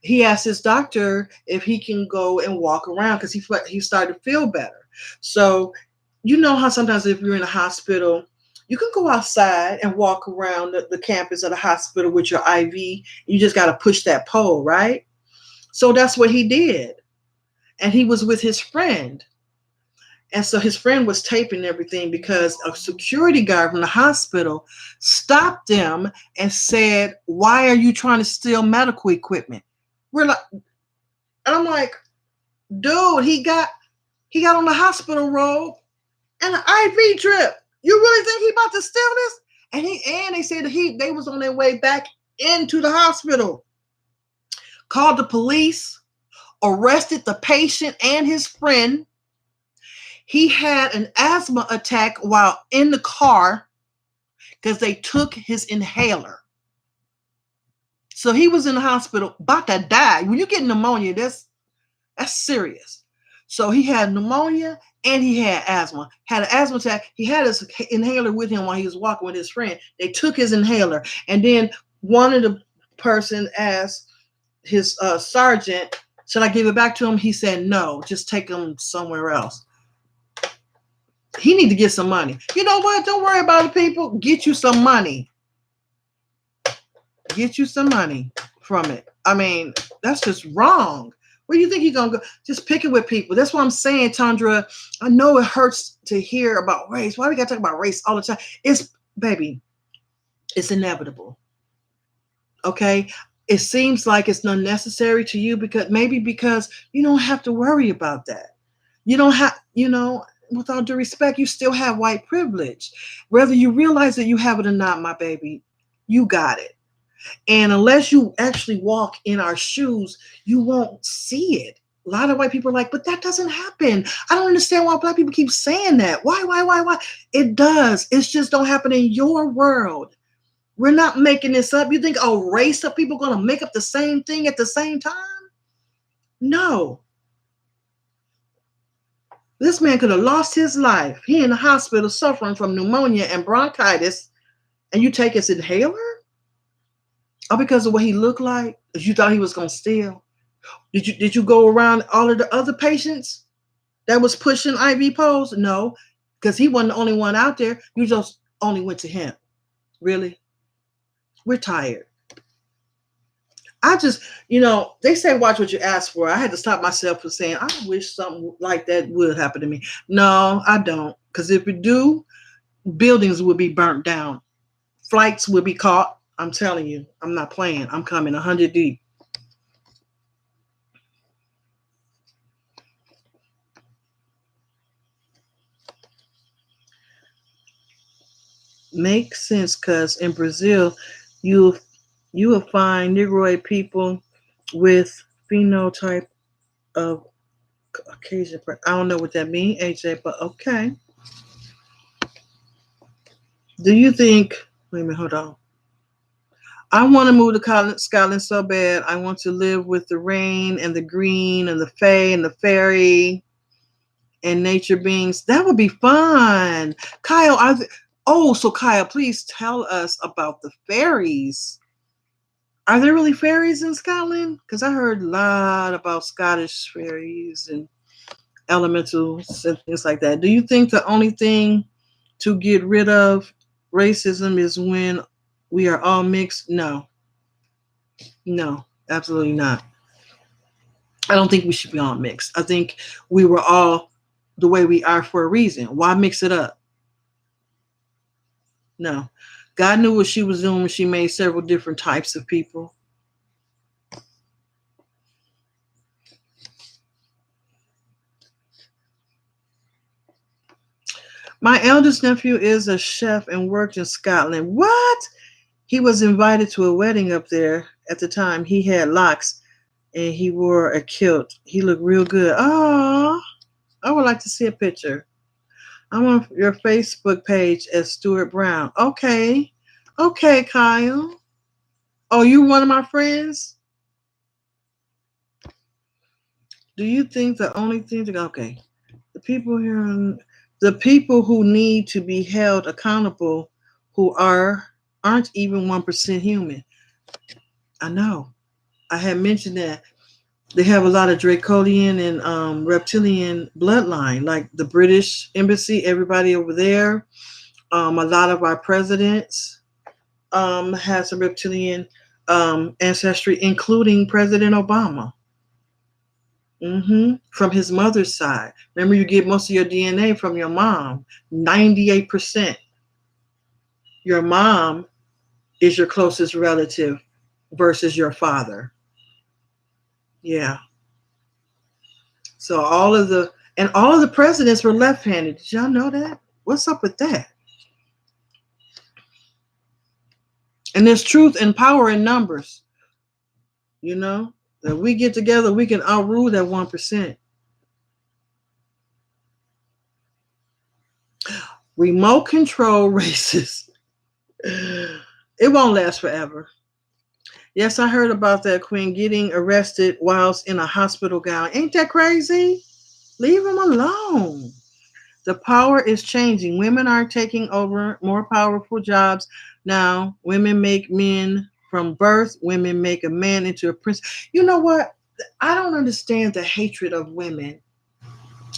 He asked his doctor if he can go and walk around because he started to feel better. So, you know how sometimes if you're in a hospital, you can go outside and walk around the campus of the hospital with your IV. You just got to push that pole, right? So that's what he did. And he was with his friend. And so his friend was taping everything because a security guard from the hospital stopped them and said, "Why are you trying to steal medical equipment?" We're like, and I'm like, dude, he got on the hospital robe and an IV drip. You really think he about to steal this? And they said that they was on their way back into the hospital. Called the police, arrested the patient and his friend. He had an asthma attack while in the car because they took his inhaler. So he was in the hospital about to die. When you get pneumonia, that's serious. So he had pneumonia and he had asthma. Had an asthma attack. He had his inhaler with him while he was walking with his friend. They took his inhaler. And then one of the person asked his sergeant, should I give it back to him? He said, no, just take him somewhere else. He need to get some money. You know what? Don't worry about the people. Get you some money. Get you some money from it. I mean, that's just wrong. Where do you think he's going to go? Just pick it with people. That's what I'm saying, Tundra. I know it hurts to hear about race. Why we got to talk about race all the time? Baby, it's inevitable. Okay? It seems like it's unnecessary to you because you don't have to worry about that. You don't have, with all due respect, you still have white privilege. Whether you realize that you have it or not, my baby, you got it. And unless you actually walk in our shoes, you won't see it. A lot of white people are like, but that doesn't happen. I don't understand why black people keep saying that. Why? It does. It's just don't happen in your world. We're not making this up. You think a race of people going to make up the same thing at the same time? No. This man could have lost his life. He in the hospital suffering from pneumonia and bronchitis, and you take his inhaler? All because of what he looked like? You thought he was going to steal? Did you go around all of the other patients that was pushing IV poles? No, because he wasn't the only one out there. You just only went to him. Really? We're tired. I just, they say watch what you ask for. I had to stop myself from saying, I wish something like that would happen to me. No, I don't. Because if it do, buildings would be burnt down. Flights would be caught. I'm telling you, I'm not playing. I'm coming 100 deep. Makes sense, because in Brazil, you will find Negroid people with phenotype of Caucasian. I don't know what that means, AJ, but okay. Do you think? Wait a minute, hold on. I want to move to Scotland so bad. I want to live with the rain and the green and the fae and the fairy and nature beings. That would be fun. Kyle, so Kyle, please tell us about the fairies. Are there really fairies in Scotland? Because I heard a lot about Scottish fairies and elementals and things like that. Do you think the only thing to get rid of racism is when we are all mixed? No, no, absolutely not. I don't think we should be all mixed. I think we were all the way we are for a reason. Why mix it up? No. God knew what she was doing when she made several different types of people. My eldest nephew is a chef and worked in Scotland. What? He was invited to a wedding up there. At the time, he had locks and he wore a kilt. He looked real good. Oh, I would like to see a picture. I'm on your Facebook page as Stuart Brown. Okay. Okay, Kyle. Oh, you one of my friends? Do you think the only thing to go? Okay. The people here, the people who need to be held accountable, who aren't even 1% human. I know. I had mentioned that they have a lot of Draconian and reptilian bloodline, like the British embassy, everybody over there. A lot of our presidents have some reptilian ancestry, including President Obama. From his mother's side. Remember, you get most of your DNA from your mom. 98%. Your mom is your closest relative versus your father. Yeah. So all of the presidents were left-handed. Did y'all know that? What's up with that? And there's truth and power in numbers. You know, if we get together, we can outrule that 1%. Remote control racists. It won't last forever. Yes, I heard about that, Queen, getting arrested whilst in a hospital gown. Ain't that crazy? Leave him alone. The power is changing. Women are taking over more powerful jobs now. Women make men from birth. Women make a man into a prince. You know what? I don't understand the hatred of women.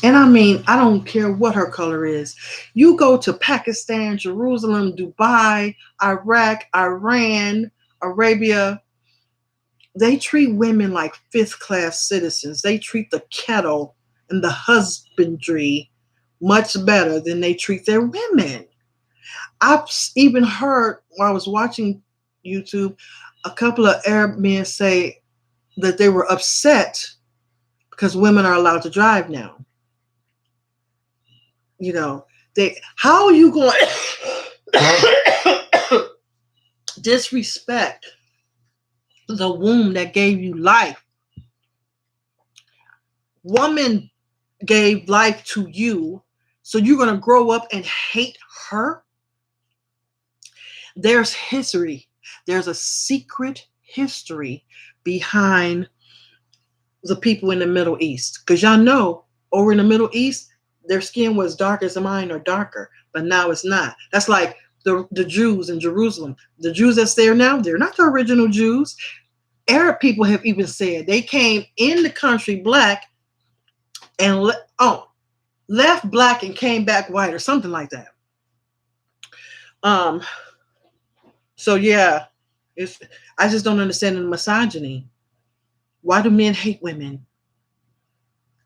And I mean, I don't care what her color is. You go to Pakistan, Jerusalem, Dubai, Iraq, Iran, Arabia. They treat women like fifth class citizens. They treat the kettle and the husbandry much better than they treat their women. I've even heard while I was watching YouTube, a couple of Arab men say that they were upset because women are allowed to drive now. You know, how are you going to disrespect the womb that gave you life? Woman gave life to you, so you're going to grow up and hate her? There's history. There's a secret history behind the people in the Middle East. Because y'all know, over in the Middle East, their skin was dark as mine or darker, but now it's not. That's like the Jews in Jerusalem. The Jews that's there now, they're not the original Jews. Arab people have even said they came in the country black and left black and came back white or something like that. So yeah, I just don't understand the misogyny. Why do men hate women?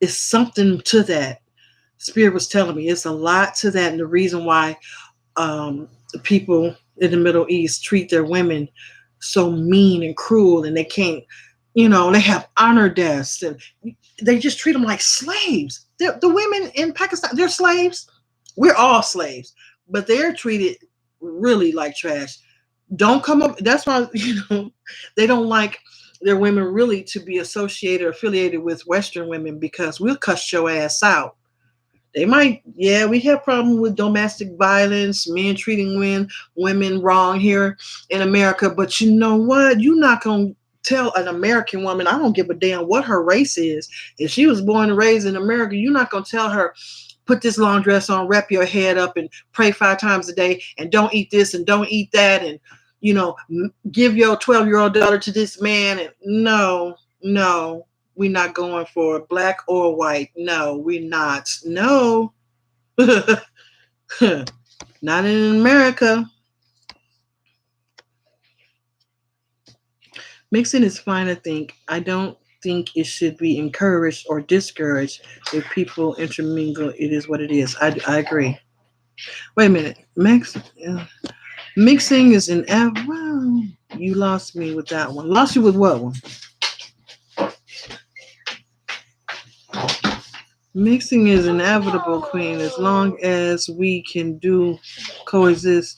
It's something to that. Spirit was telling me it's a lot to that, and the reason why the people in the Middle East treat their women so mean and cruel, and they can't, they have honor deaths, and they just treat them like slaves. The women in Pakistan, they're slaves. We're all slaves, but they're treated really like trash. Don't come up. That's why they don't like their women really to be associated or affiliated with Western women, because we'll cuss your ass out. They might, we have problem with domestic violence, men treating women wrong here in America. But you know what? You're not going to tell an American woman, I don't give a damn what her race is. If she was born and raised in America, you're not going to tell her, put this long dress on, wrap your head up and pray 5 times a day and don't eat this and don't eat that and, give your 12-year-old daughter to this man. And no. We're not going for black or white. No, we're not. No. Not in America. Mixing is fine, I think. I don't think it should be encouraged or discouraged if people intermingle. It is what it is. I agree. Wait a minute. Mixing is an well, you lost me with that one. Lost you with what one? Mixing is inevitable, Queen, as long as we can do coexist.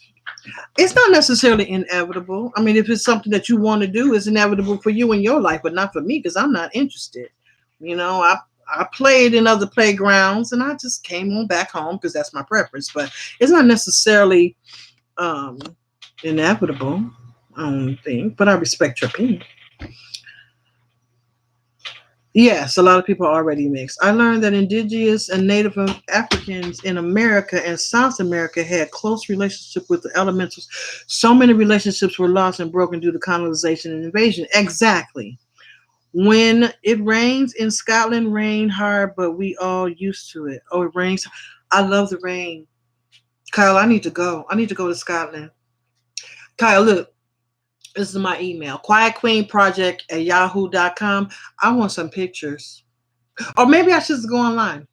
It's not necessarily inevitable. I mean, if it's something that you want to do, it's inevitable for you in your life, but not for me because I'm not interested. You know, I played in other playgrounds and I just came on back home because that's my preference. But it's not necessarily um, inevitable, I don't think. But I respect your opinion. Yes, a lot of people are already mixed. I learned that indigenous and Native Africans in America and South America had close relationship with the elementals. So many relationships were lost and broken due to colonization and invasion. Exactly. When it rains in Scotland, rain hard, but we all used to it. Oh, it rains. I love the rain. Kyle, I need to go. I need to go to Scotland. Kyle, look, this is my email. quietqueenproject@yahoo.com. I want some pictures. Or maybe I should just go online.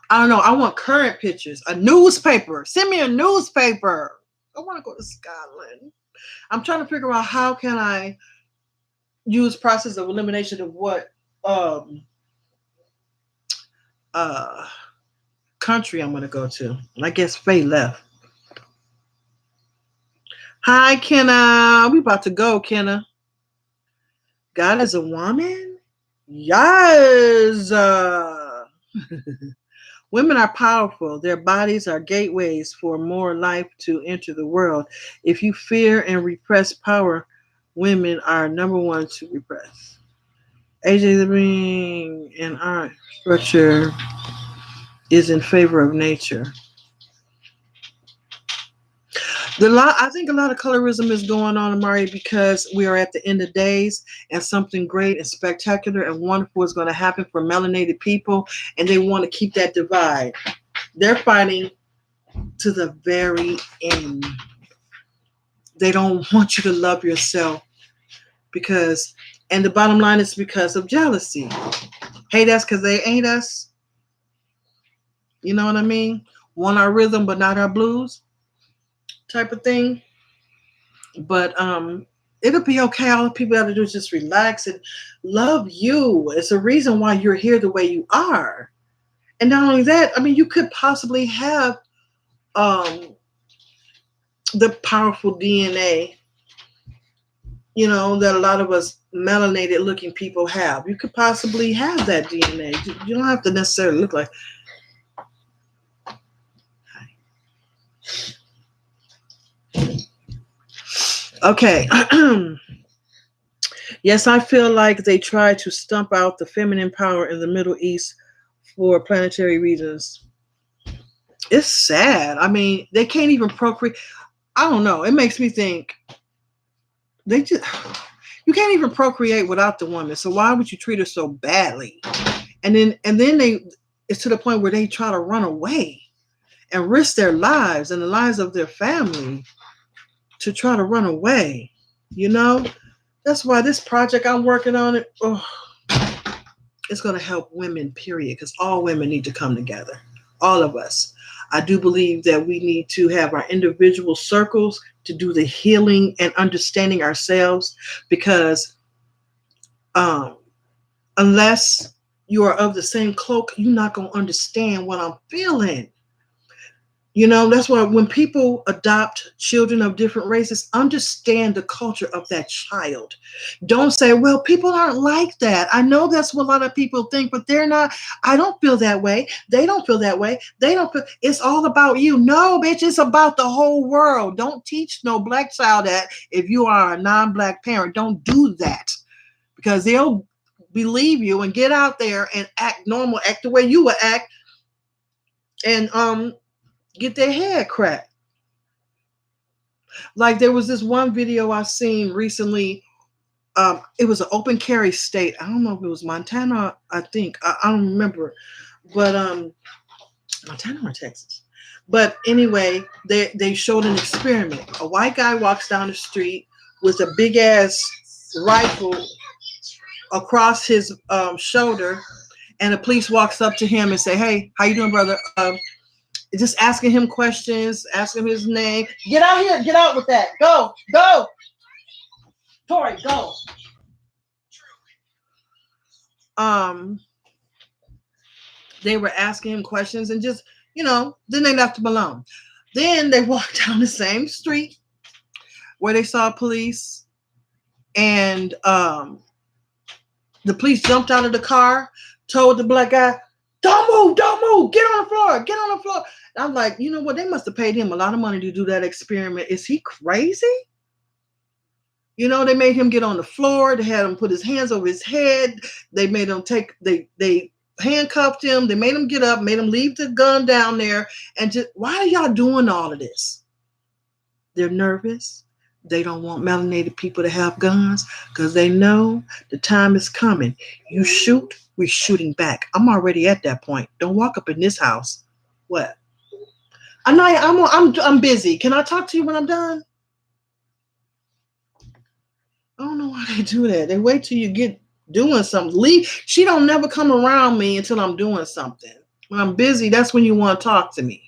I don't know. I want current pictures. A newspaper. Send me a newspaper. I want to go to Scotland. I'm trying to figure out how can I use process of elimination of what um uh country I'm gonna go to. And I guess Faye left. Hi Kenna. We about to go, Kenna. God is a woman? Yes. Women are powerful. Their bodies are gateways for more life to enter the world. If you fear and repress power, women are number one to repress. AJ the Ring and our structure is in favor of nature. I think a lot of colorism is going on, Amari, because we are at the end of days and something great and spectacular and wonderful is going to happen for melanated people, and they want to keep that divide. They're fighting to the very end. They don't want you to love yourself because, and the bottom line is because of jealousy. Hate us because they ain't us. You know what I mean? Want our rhythm but not our blues type of thing. But it'll be okay. All the people have to do is just relax and love you. It's a reason why you're here the way you are. And not only that, I mean, you could possibly have um, the powerful DNA, you know, that a lot of us melanated looking people have. You could possibly have that DNA. You don't have to necessarily look like. Okay. Yes, I feel like they try to stump out the feminine power in the Middle East for planetary reasons. It's sad. I mean, they can't even procreate. I don't know. It makes me think they just you can't even procreate without the woman. So why would you treat her so badly? And then it's to the point where they try to run away and risk their lives and the lives of their family to try to run away. You know? That's why this project I'm working on it's going to help women, period, because all women need to come together. All of us. I do believe that we need to have our individual circles to do the healing and understanding ourselves because um, unless you are of the same cloak, you're not going to understand what I'm feeling. You know, that's why when people adopt children of different races, understand the culture of that child. Don't say, well, people aren't like that. I know that's what a lot of people think, but they're not. I don't feel that way. They don't feel that way. They don't feel, it's all about you. No, bitch, it's about the whole world. Don't teach no black child that if you are a non-black parent. Don't do that because they'll believe you and get out there and act normal, act the way you would act. And get their head cracked. Like there was this one video I seen recently. It was an open carry state. I don't know if it was Montana. I think I don't remember, but Montana or Texas. But anyway, they showed an experiment. A white guy walks down the street with a big ass rifle across his shoulder, and the police walks up to him and say, "Hey, how you doing, brother?" Just asking him questions, asking him his name. Get out here, get out with that. Go, go, Tori, go. Um, they were asking him questions and just, then they left him alone. Then they walked down the same street where they saw police, and the police jumped out of the car, told the black guy, don't move, get on the floor, get on the floor. And I'm like, you know what? They must have paid him a lot of money to do that experiment. Is he crazy? They made him get on the floor. They had him put his hands over his head. They made him they handcuffed him. They made him get up, made him leave the gun down there. And just, why are y'all doing all of this? They're nervous. They don't want melanated people to have guns because they know the time is coming. You shoot, we're shooting back. I'm already at that point. Don't walk up in this house. What? I'm busy. Can I talk to you when I'm done? I don't know why they do that. They wait till you get doing something. Leave. She don't never come around me until I'm doing something. When I'm busy, that's when you want to talk to me.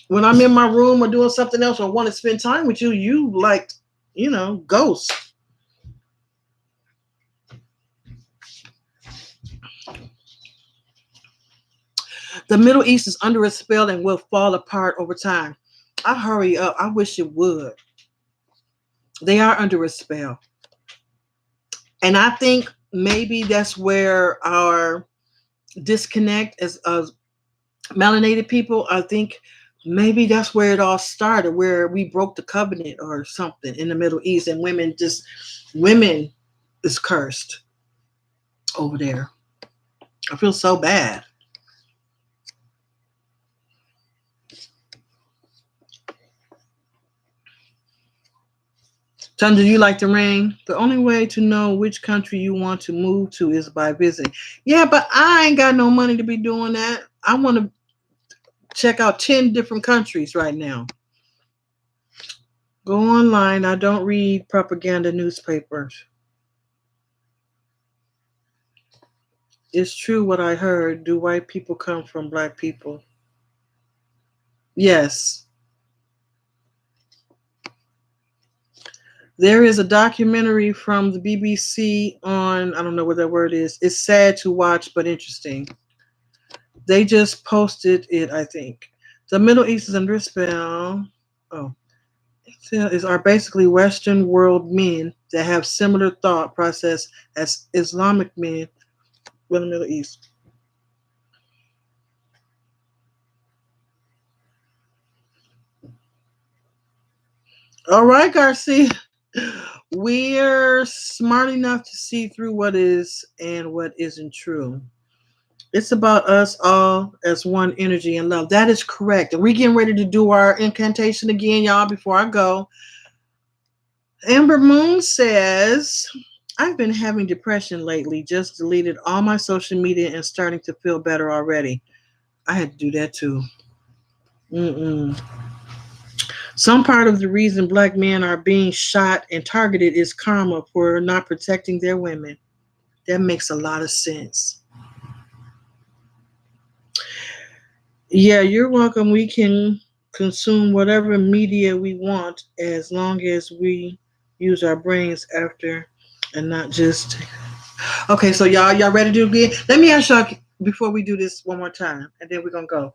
When I'm in my room or doing something else or want to spend time with you, you like, ghost. The Middle East is under a spell and will fall apart over time. I hurry up. I wish it would. They are under a spell. And I think maybe that's where our disconnect as melanated people, I think maybe that's where it all started, where we broke the covenant or something in the Middle East, and women is cursed over there. I feel so bad. John, do you like the rain? The only way to know which country you want to move to is by visiting. Yeah, but I ain't got no money to be doing that. I want to check out 10 different countries right now. Go online. I don't read propaganda newspapers. It's true what I heard. Do white people come from black people? Yes. There is a documentary from the BBC on, I don't know what that word is. It's sad to watch, but interesting. They just posted it, I think. The Middle East is under spell. Oh. Are basically Western world men that have similar thought process as Islamic men in the Middle East. All right, Garcia. We're smart enough to see through what is and what isn't true. It's about us all as one energy and love. That is correct. And we're getting ready to do our incantation again, y'all, before I go. Amber Moon says, I've been having depression lately. Just deleted all my social media and starting to feel better already. I had to do that too. Some part of the reason black men are being shot and targeted is karma for not protecting their women. That makes a lot of sense. Yeah, you're welcome. We can consume whatever media we want as long as we use our brains after and not just. Okay, so y'all ready to do it again? Let me ask y'all before we do this one more time, and then we're gonna go.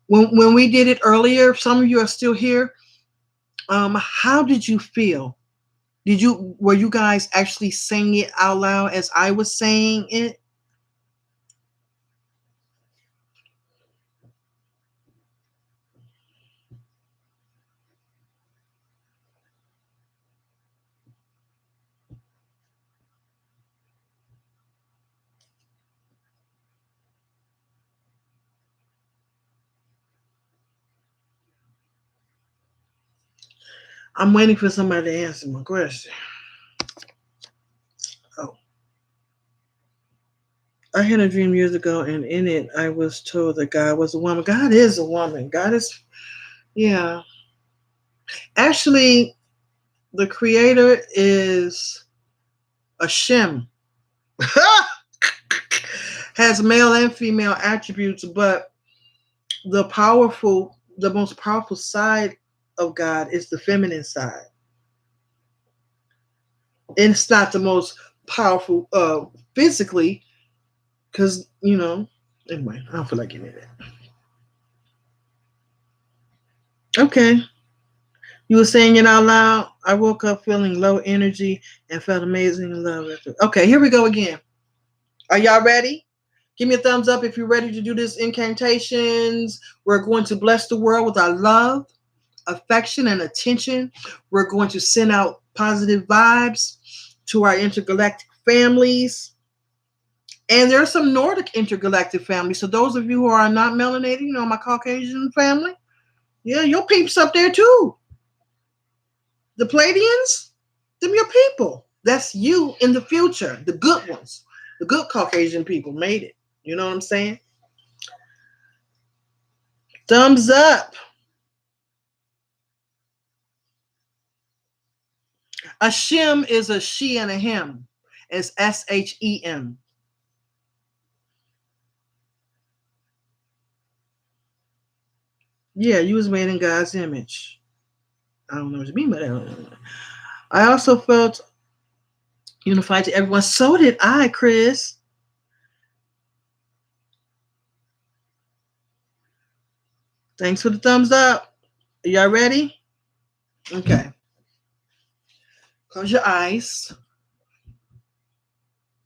When we did it earlier, some of you are still here. How did you feel? Were you guys actually saying it out loud as I was saying it? I'm waiting for somebody to answer my question. Oh. I had a dream years ago, and in it, I was told that God was a woman. God is a woman. God is, yeah. Actually, the creator is a Shem. Has male and female attributes, but the most powerful side of God is the feminine side. And it's not the most powerful physically, because, anyway, I don't feel like getting into that. Okay. You were saying it out loud. I woke up feeling low energy and felt amazing love. Okay, here we go again. Are y'all ready? Give me a thumbs up if you're ready to do this incantations. We're going to bless the world with our love, affection, and attention. We're going to send out positive vibes to our intergalactic families. And there are some Nordic intergalactic families. So those of you who are not melanated, my Caucasian family, yeah, your peeps up there too. The Pleiadians, them your people. That's you in the future. The good ones. The good Caucasian people made it. You know what I'm saying? Thumbs up. A Shem is a she and a him. It's Shem. Yeah, you was made in God's image. I don't know what you mean by that. I also felt unified to everyone. So did I, Chris. Thanks for the thumbs up. Are y'all ready? Okay. Close your eyes.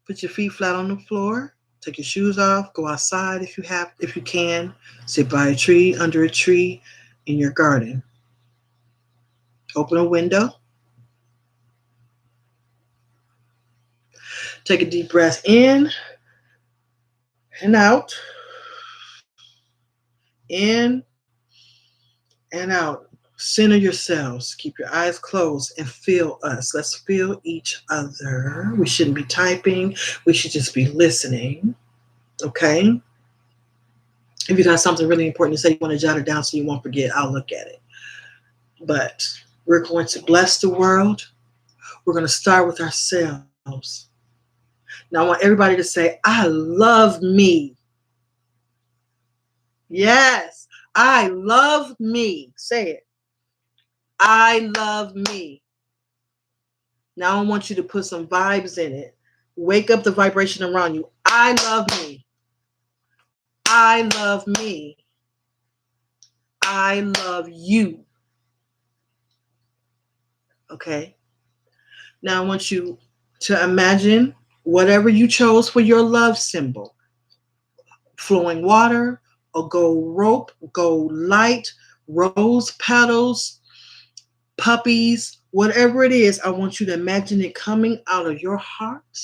Put your feet flat on the floor. Take your shoes off. Go outside if you can. Sit by a tree, under a tree, in your garden. Open a window. Take a deep breath in and out. In and out. Center yourselves. Keep your eyes closed and feel us. Let's feel each other. We shouldn't be typing. We should just be listening. Okay? If you got something really important to say, you want to jot it down so you won't forget, I'll look at it. But we're going to bless the world. We're going to start with ourselves. Now, I want everybody to say, I love me. Yes, I love me. Say it. I love me. Now, I want you to put some vibes in it. Wake up the vibration around you. I love me. I love me. I love you. Okay. Now, I want you to imagine whatever you chose for your love symbol. Flowing water, a gold rope, gold light, rose petals, puppies, whatever it is, I want you to imagine it coming out of your heart,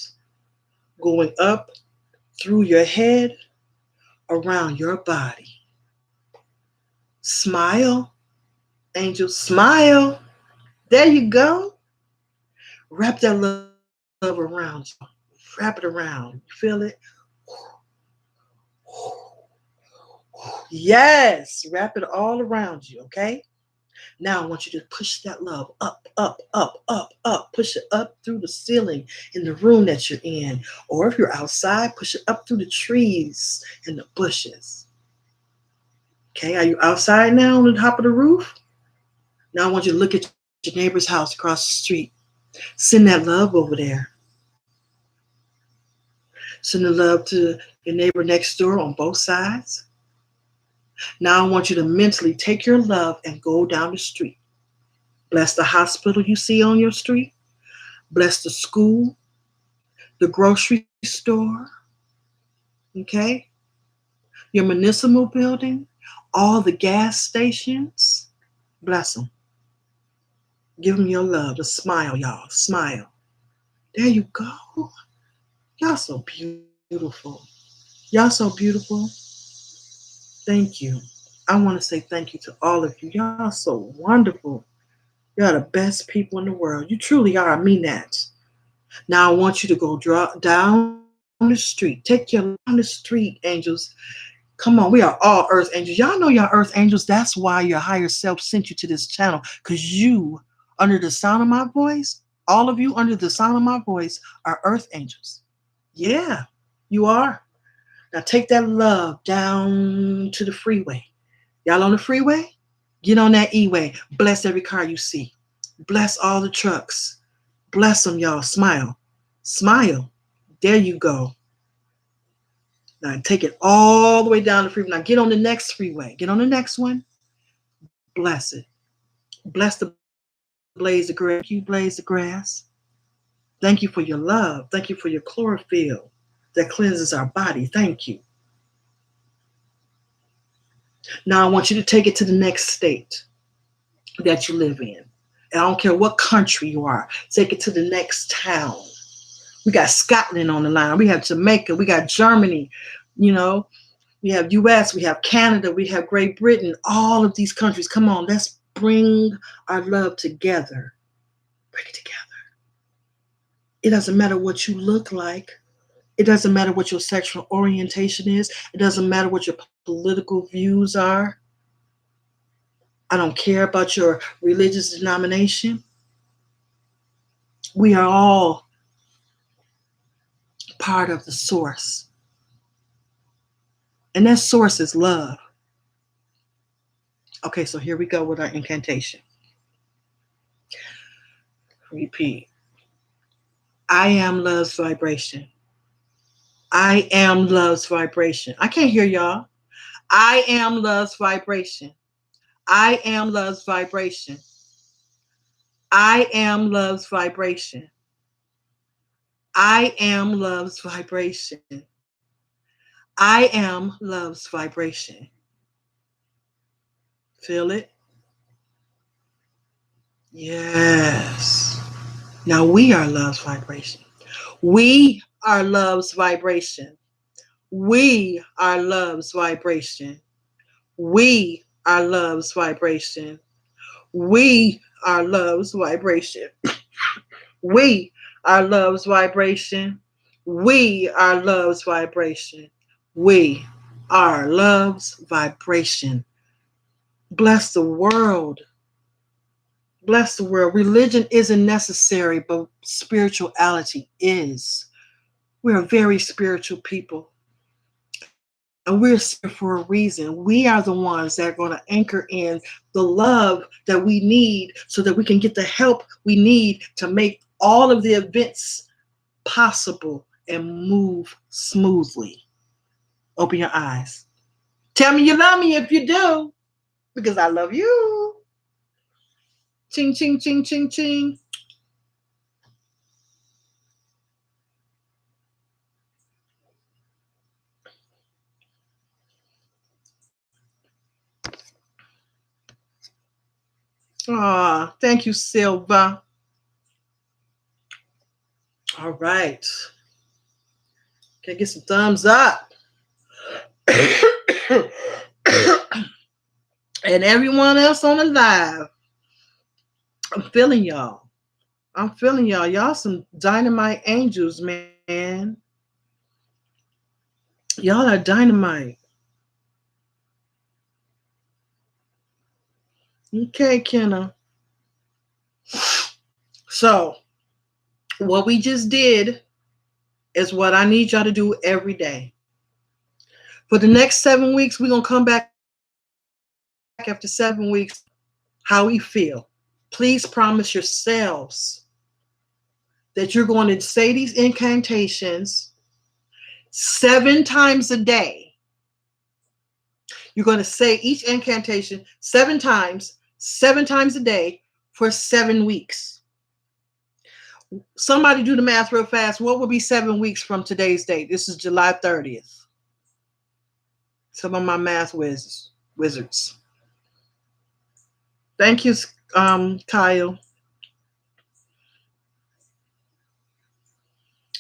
going up through your head, around your body. Smile, angel, smile. There you go. Wrap that love around you. Wrap it around. You feel it? Yes, wrap it all around you, okay? Now I want you to push that love up, up, up, up, up. Push it up through the ceiling in the room that you're in. Or if you're outside, push it up through the trees and the bushes. Okay, are you outside now on the top of the roof? Now I want you to look at your neighbor's house across the street. Send that love over there. Send the love to your neighbor next door on both sides. Now I want you to mentally take your love and go down the street. Bless the hospital you see on your street. Bless the school, the grocery store, okay? Your municipal building, all the gas stations. Bless them. Give them your love. A smile, y'all. Smile. There you go. Y'all so beautiful. Y'all so beautiful. Thank you. I want to say thank you to all of you. Y'all so wonderful. You're the best people in the world. You truly are. I mean that. Now I want you to go down the street. Take your on the street, angels. Come on, we are all earth angels. Y'all know y'all earth angels. That's why your higher self sent you to this channel. Because you, under the sound of my voice, all of you under the sound of my voice are earth angels. Yeah, you are. Now take that love down to the freeway. Y'all on the freeway? Get on that E-way. Bless every car you see. Bless all the trucks. Bless them, y'all. Smile. Smile. There you go. Now take it all the way down the freeway. Now get on the next freeway. Get on the next one. Bless it. Bless the blades of grass. You blaze the grass. Thank you for your love. Thank you for your chlorophyll that cleanses our body. Thank you. Now I want you to take it to the next state that you live in. And I don't care what country you are. Take it to the next town. We got Scotland on the line. We have Jamaica. We got Germany. You know, we have US. We have Canada. We have Great Britain. All of these countries. Come on, let's bring our love together. Bring it together. It doesn't matter what you look like. It doesn't matter what your sexual orientation is. It doesn't matter what your political views are. I don't care about your religious denomination. We are all part of the source. And that source is love. Okay, so here we go with our incantation. Repeat. I am love's vibration. I am love's vibration. I can't hear y'all. I am love's vibration. I am love's vibration. I am love's vibration. I am love's vibration. I am love's vibration. Feel it? Yes. Now we are love's vibration. We are love's vibration. We are love's vibration. We are love's vibration. We are love's vibration. We are love's vibration. We are love's vibration. We are love's vibration. Bless the world. Bless the world. Religion isn't necessary, but spirituality is. We're a very spiritual people. And we're here for a reason. We are the ones that are going to anchor in the love that we need so that we can get the help we need to make all of the events possible and move smoothly. Open your eyes. Tell me you love me if you do, because I love you. Ching, ching, ching, ching, ching. Ah, thank you, Silva. All right. Can I get some thumbs up? And everyone else on the live. I'm feeling y'all. I'm feeling y'all. Y'all some dynamite angels, man. Y'all are dynamite. Okay, Kenna. So, what we just did is what I need y'all to do every day. For the next 7 weeks, we're going to come back after 7 weeks, how we feel. Please promise yourselves that you're going to say these incantations 7 times a day. You're going to say each incantation 7 times a day for 7 weeks. Somebody do the math real fast. What would be 7 weeks from today's date? This is July 30th. Some of my math wizards. Thank you, Kyle.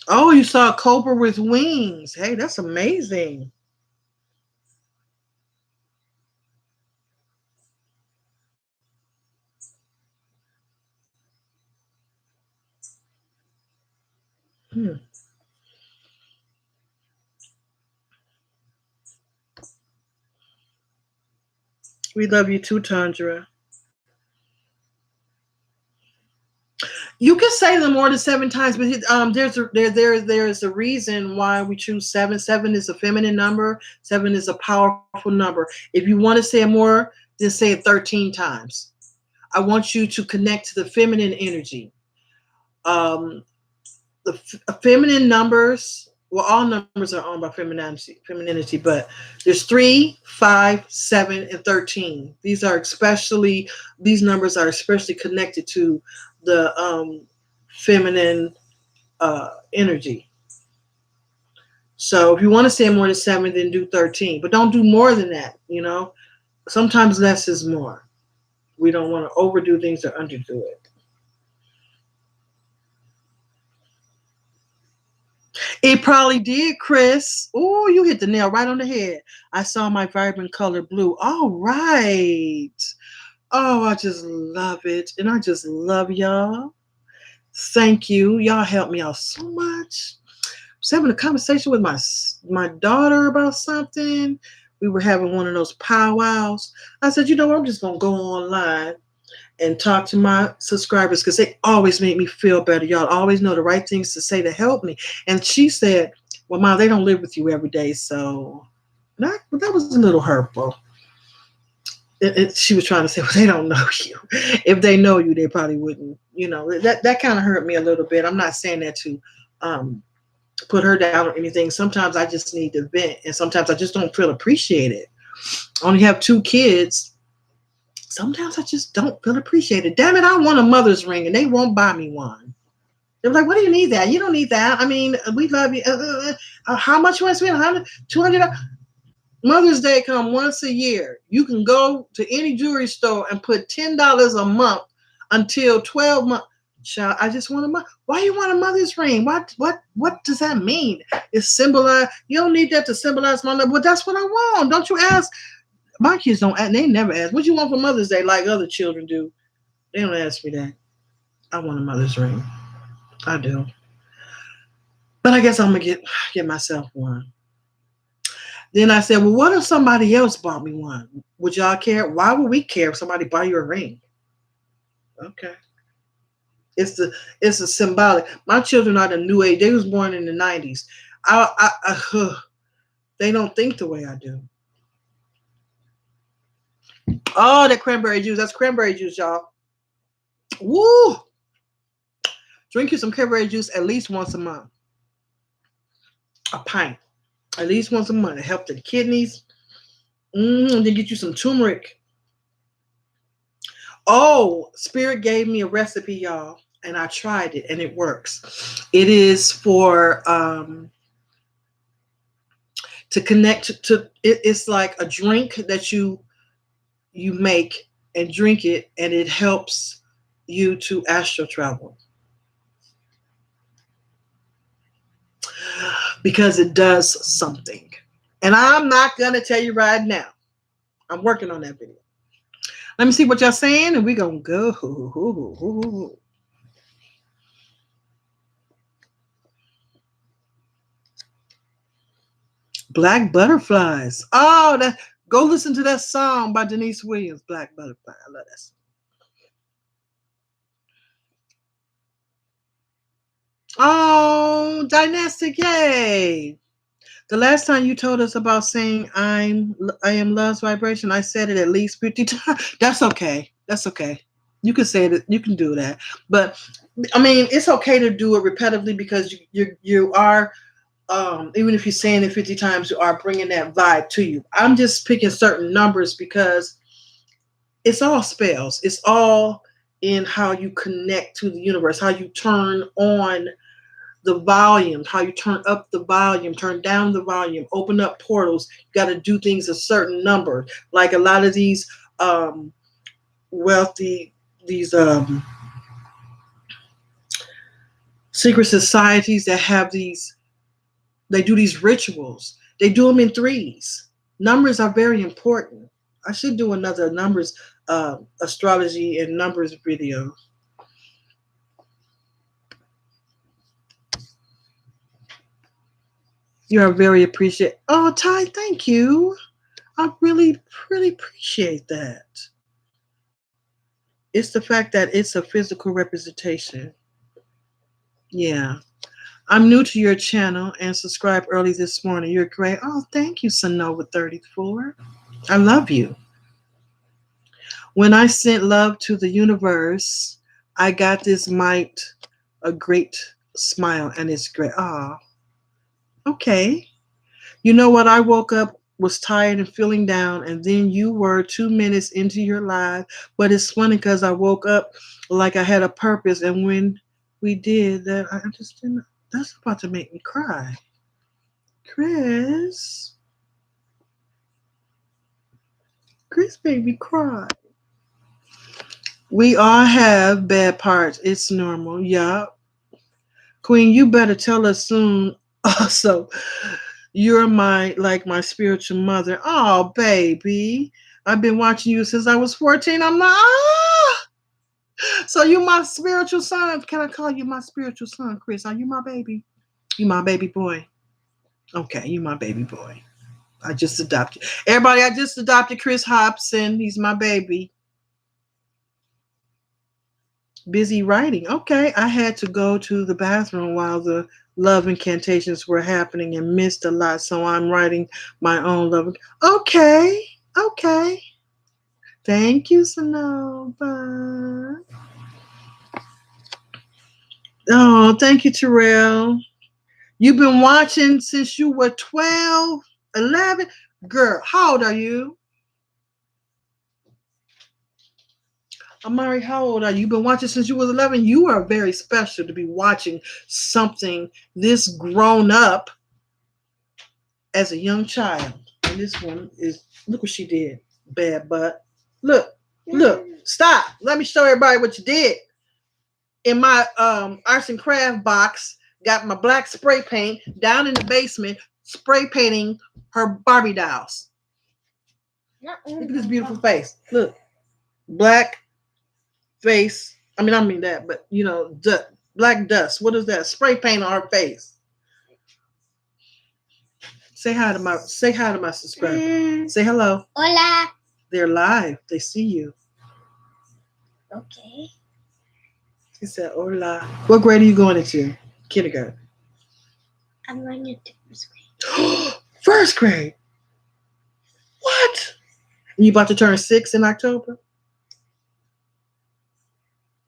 Oh, you saw a cobra with wings. Hey, that's amazing. We love you too, Tundra. You can say them more than 7 times, but there's a reason why we choose 7. 7 is a feminine number. 7 is a powerful number. If you want to say it more, then say it 13 times. I want you to connect to the feminine energy. The feminine numbers. Well, all numbers are owned by femininity, but there's 3, 5, 7, and 13. These numbers are especially connected to the feminine energy. So if you want to say more than 7, then do 13, but don't do more than that. Sometimes less is more. We don't want to overdo things or underdo it. It probably did, Chris. Oh, you hit the nail right on the head. I saw my vibrant color blue. All right. Oh, I just love it. And I just love y'all. Thank you. Y'all helped me out so much. I was having a conversation with my daughter about something. We were having one of those powwows. I said, I'm just going to go online and talk to my subscribers because they always make me feel better. Y'all always know the right things to say to help me. And she said, well, Mom, they don't live with you every day. So that was a little hurtful. She was trying to say, well, they don't know you. If they know you, they probably wouldn't. That kind of hurt me a little bit. I'm not saying that to put her down or anything. Sometimes I just need to vent, and sometimes I just don't feel appreciated. I only have 2 kids. Sometimes I just don't feel appreciated. Damn it, I want a mother's ring, and they won't buy me one. They're like, what do you need that? You don't need that. I mean, we love you. How much you want to spend? $100, $200? Mother's Day come once a year. You can go to any jewelry store and put $10 a month until 12 months. Child, I just want a mother. Why you want a mother's ring? What does that mean? It's symbolize. You don't need that to symbolize my love. Well, that's what I want. Don't you ask? My kids don't ask. They never ask. What you want for Mother's Day like other children do? They don't ask me that. I want a mother's ring. I do. But I guess I'm going to get myself one. Then I said, well, what if somebody else bought me one? Would y'all care? Why would we care if somebody buy you a ring? Okay. It's a symbolic. My children are the new age. They was born in the 90s. They don't think the way I do. Oh, that cranberry juice. That's cranberry juice, y'all. Woo! Drink you some cranberry juice at least once a month. A pint. At least once a month. It helps the kidneys. Then get you some turmeric. Oh, Spirit gave me a recipe, y'all. And I tried it, and it works. It is for to connect to. It's like a drink that you make and drink it, and it helps you to astral travel because it does something. And I'm not gonna tell you right now. I'm working on that video. Let me see what y'all saying, and we're gonna go. Black Butterflies. Oh, go listen to that song by Denise Williams, Black Butterfly. I love that song. Oh, Dynastic, yay. The last time you told us about saying I am love's vibration, I said it at least 50 times. That's okay. That's okay. You can say it. You can do that. But I mean, it's okay to do it repetitively because you are even if you're saying it 50 times, you are bringing that vibe to you. I'm just picking certain numbers because it's all spells. It's all in how you connect to the universe, how you turn on the volume, how you turn up the volume, turn down the volume, open up portals. You got to do things a certain number. Like a lot of these wealthy, these secret societies that have these, they do these rituals. They do them in 3s. Numbers are very important. I should do another numbers, astrology and numbers video. You are very appreciated. Oh, Ty, thank you. I really, really appreciate that. It's the fact that it's a physical representation. Yeah. I'm new to your channel and subscribed early this morning. You're great. Oh, thank you, Sonova34. I love you. When I sent love to the universe, I got this might a great smile and it's great. Ah, okay. You know what? I woke up, was tired and feeling down, and then you were 2 minutes into your live. But it's funny because I woke up like I had a purpose, and when we did that, I just didn't. That's about to make me cry. Chris made me cry. We all have bad parts. It's normal. Yeah. Queen, you better tell us soon. Also, you're my spiritual mother. Oh, baby. I've been watching you since I was 14. I'm like, ah. So you my spiritual son. Can I call you my spiritual son, Chris? Are you my baby? You my baby boy. Okay, you my baby boy. I just adopted. Everybody, I just adopted Chris Hobson. He's my baby. Busy writing. Okay, I had to go to the bathroom while the love incantations were happening and missed a lot, so I'm writing my own love. Okay, okay. Thank you, Sonova. Oh, thank you, Terrell. You've been watching since you were 12, 11? Girl, how old are you? Amari, how old are you? You've been watching since you was 11. You are very special to be watching something this grown up as a young child. And this one is, look what she did. Bad butt. Look, stop. Let me show everybody what you did. In my arts and craft box, got my black spray paint down in the basement, spray painting her Barbie dolls. Look at this beautiful face. Look, black face. I mean that, but black dust. What is that? Spray paint on her face. Say hi to my subscribers. Say hello. Hola. They're live. They see you. Okay. She said, hola. What grade are you going into? Kindergarten. I'm going into first grade. First grade? What? You about to turn 6 in October?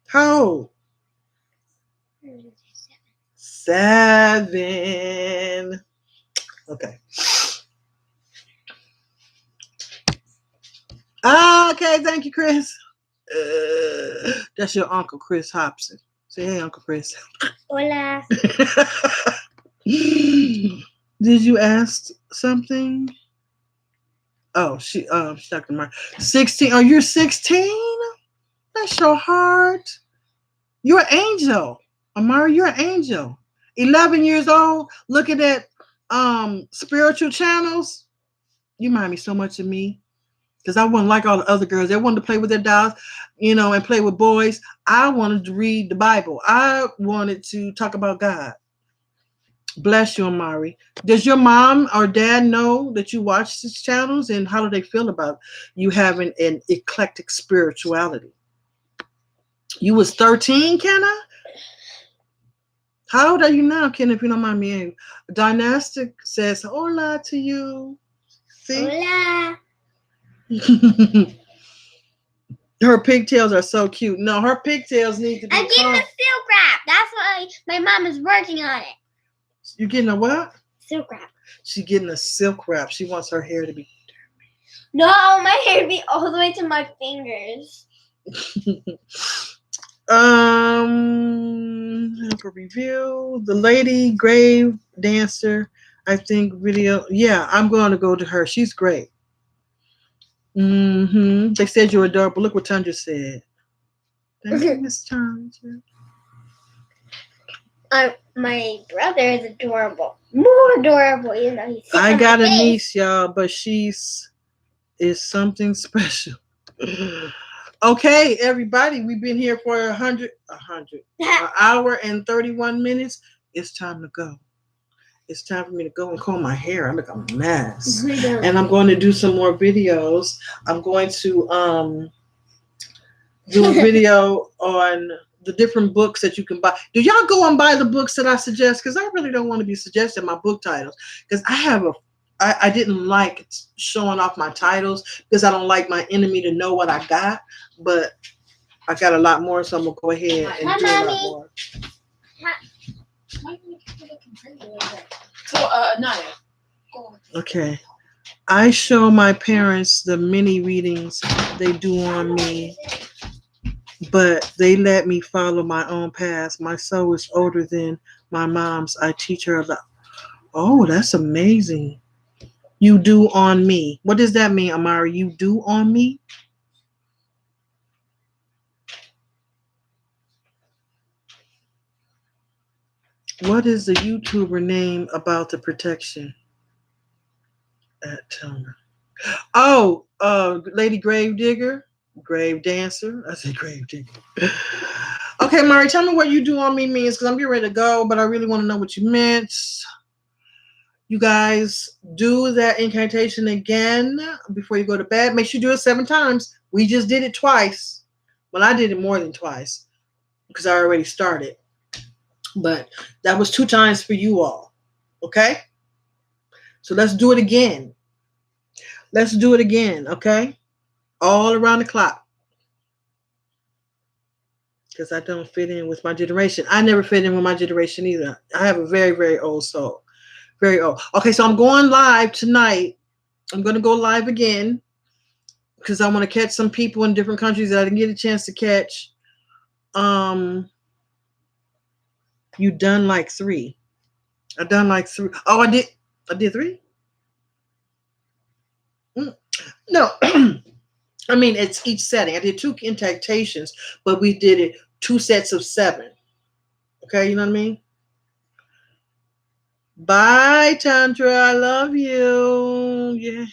How old? 7. Okay. Okay, thank you, Chris. That's your Uncle Chris Hobson. Say hey, Uncle Chris. Hola. Did you ask something? Oh, she's talking about 16. Oh, you're 16? That's your heart. You're an angel. Amari, you're an angel. 11 years old, looking at spiritual channels. You remind me so much of me. Because I wasn't like all the other girls. They wanted to play with their dolls, and play with boys. I wanted to read the Bible. I wanted to talk about God. Bless you, Amari. Does your mom or dad know that you watch these channels, and how do they feel about you having an eclectic spirituality? You was 13, Kenna? How old are you now, Kenna, if you don't mind me asking? Dynastic says hola to you. See? Hola. Her pigtails are so cute. No, her pigtails need to be. I'm getting a silk wrap. That's why my mom is working on it. You getting a what? Silk wrap. She's getting a silk wrap. She wants her hair to be. No, I want my hair to be all the way to my fingers. For review, the lady grave dancer. I think video. Yeah, I'm going to go to her. She's great. They said you're adorable. Look what Tundra said. Thank you, Miss Tundra. My brother is adorable. More adorable, he's I got a niece, y'all, but is something special. Okay, everybody, we've been here for an hour and 31 minutes. It's time to go. it's time for me to go and comb my hair. I look a mess. We don't. And I'm going to do some more videos. I'm going to do a video on the different books that you can buy. Do y'all go and buy the books that I suggest? Because I really don't want to be suggesting my book titles. Because I didn't like showing off my titles because I don't like my enemy to know what I got. But I got a lot more, so I'm going to go ahead and do a lot more. So, Naya. Okay. I show my parents the mini readings they do on me, but they let me follow my own path. My soul is older than my mom's. I teach her about. Oh, that's amazing. You do on me. What does that mean, Amari? You do on me? What is the YouTuber name about the protection at Toner? Oh, Lady Gravedigger, Grave Dancer. I said Gravedigger. Okay, Mari, tell me what you do on me means because I'm getting ready to go, but I really want to know what you meant. You guys do that incantation again before you go to bed. Make sure you do it 7 times. We just did it twice. Well, I did it more than twice because I already started. But that was 2 times for you all. Okay? So let's do it again. Let's do it again, okay? All around the clock. Because I don't fit in with my generation. I never fit in with my generation either. I have a very, very old soul. Very old. Okay, so I'm going live tonight. I'm going to go live again because I want to catch some people in different countries that I didn't get a chance to catch. You done like 3. I done like 3. Oh, I did 3? No. I mean, it's each setting. I did 2 incantations, but we did it 2 sets of 7. Okay, you know what I mean? Bye, Tantra. I love you. Yeah.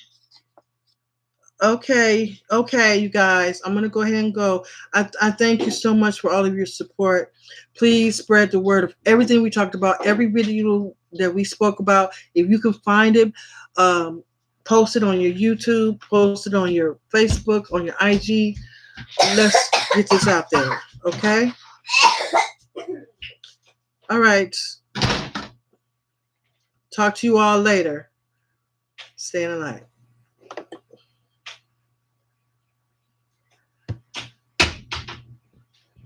Okay, you guys. I'm gonna go ahead and go. I thank you so much for all of your support. Please spread the word of everything we talked about, every video that we spoke about. If you can find it, post it on your YouTube, post it on your Facebook, on your IG. Let's get this out there, okay? All right. Talk to you all later. Stay in the night.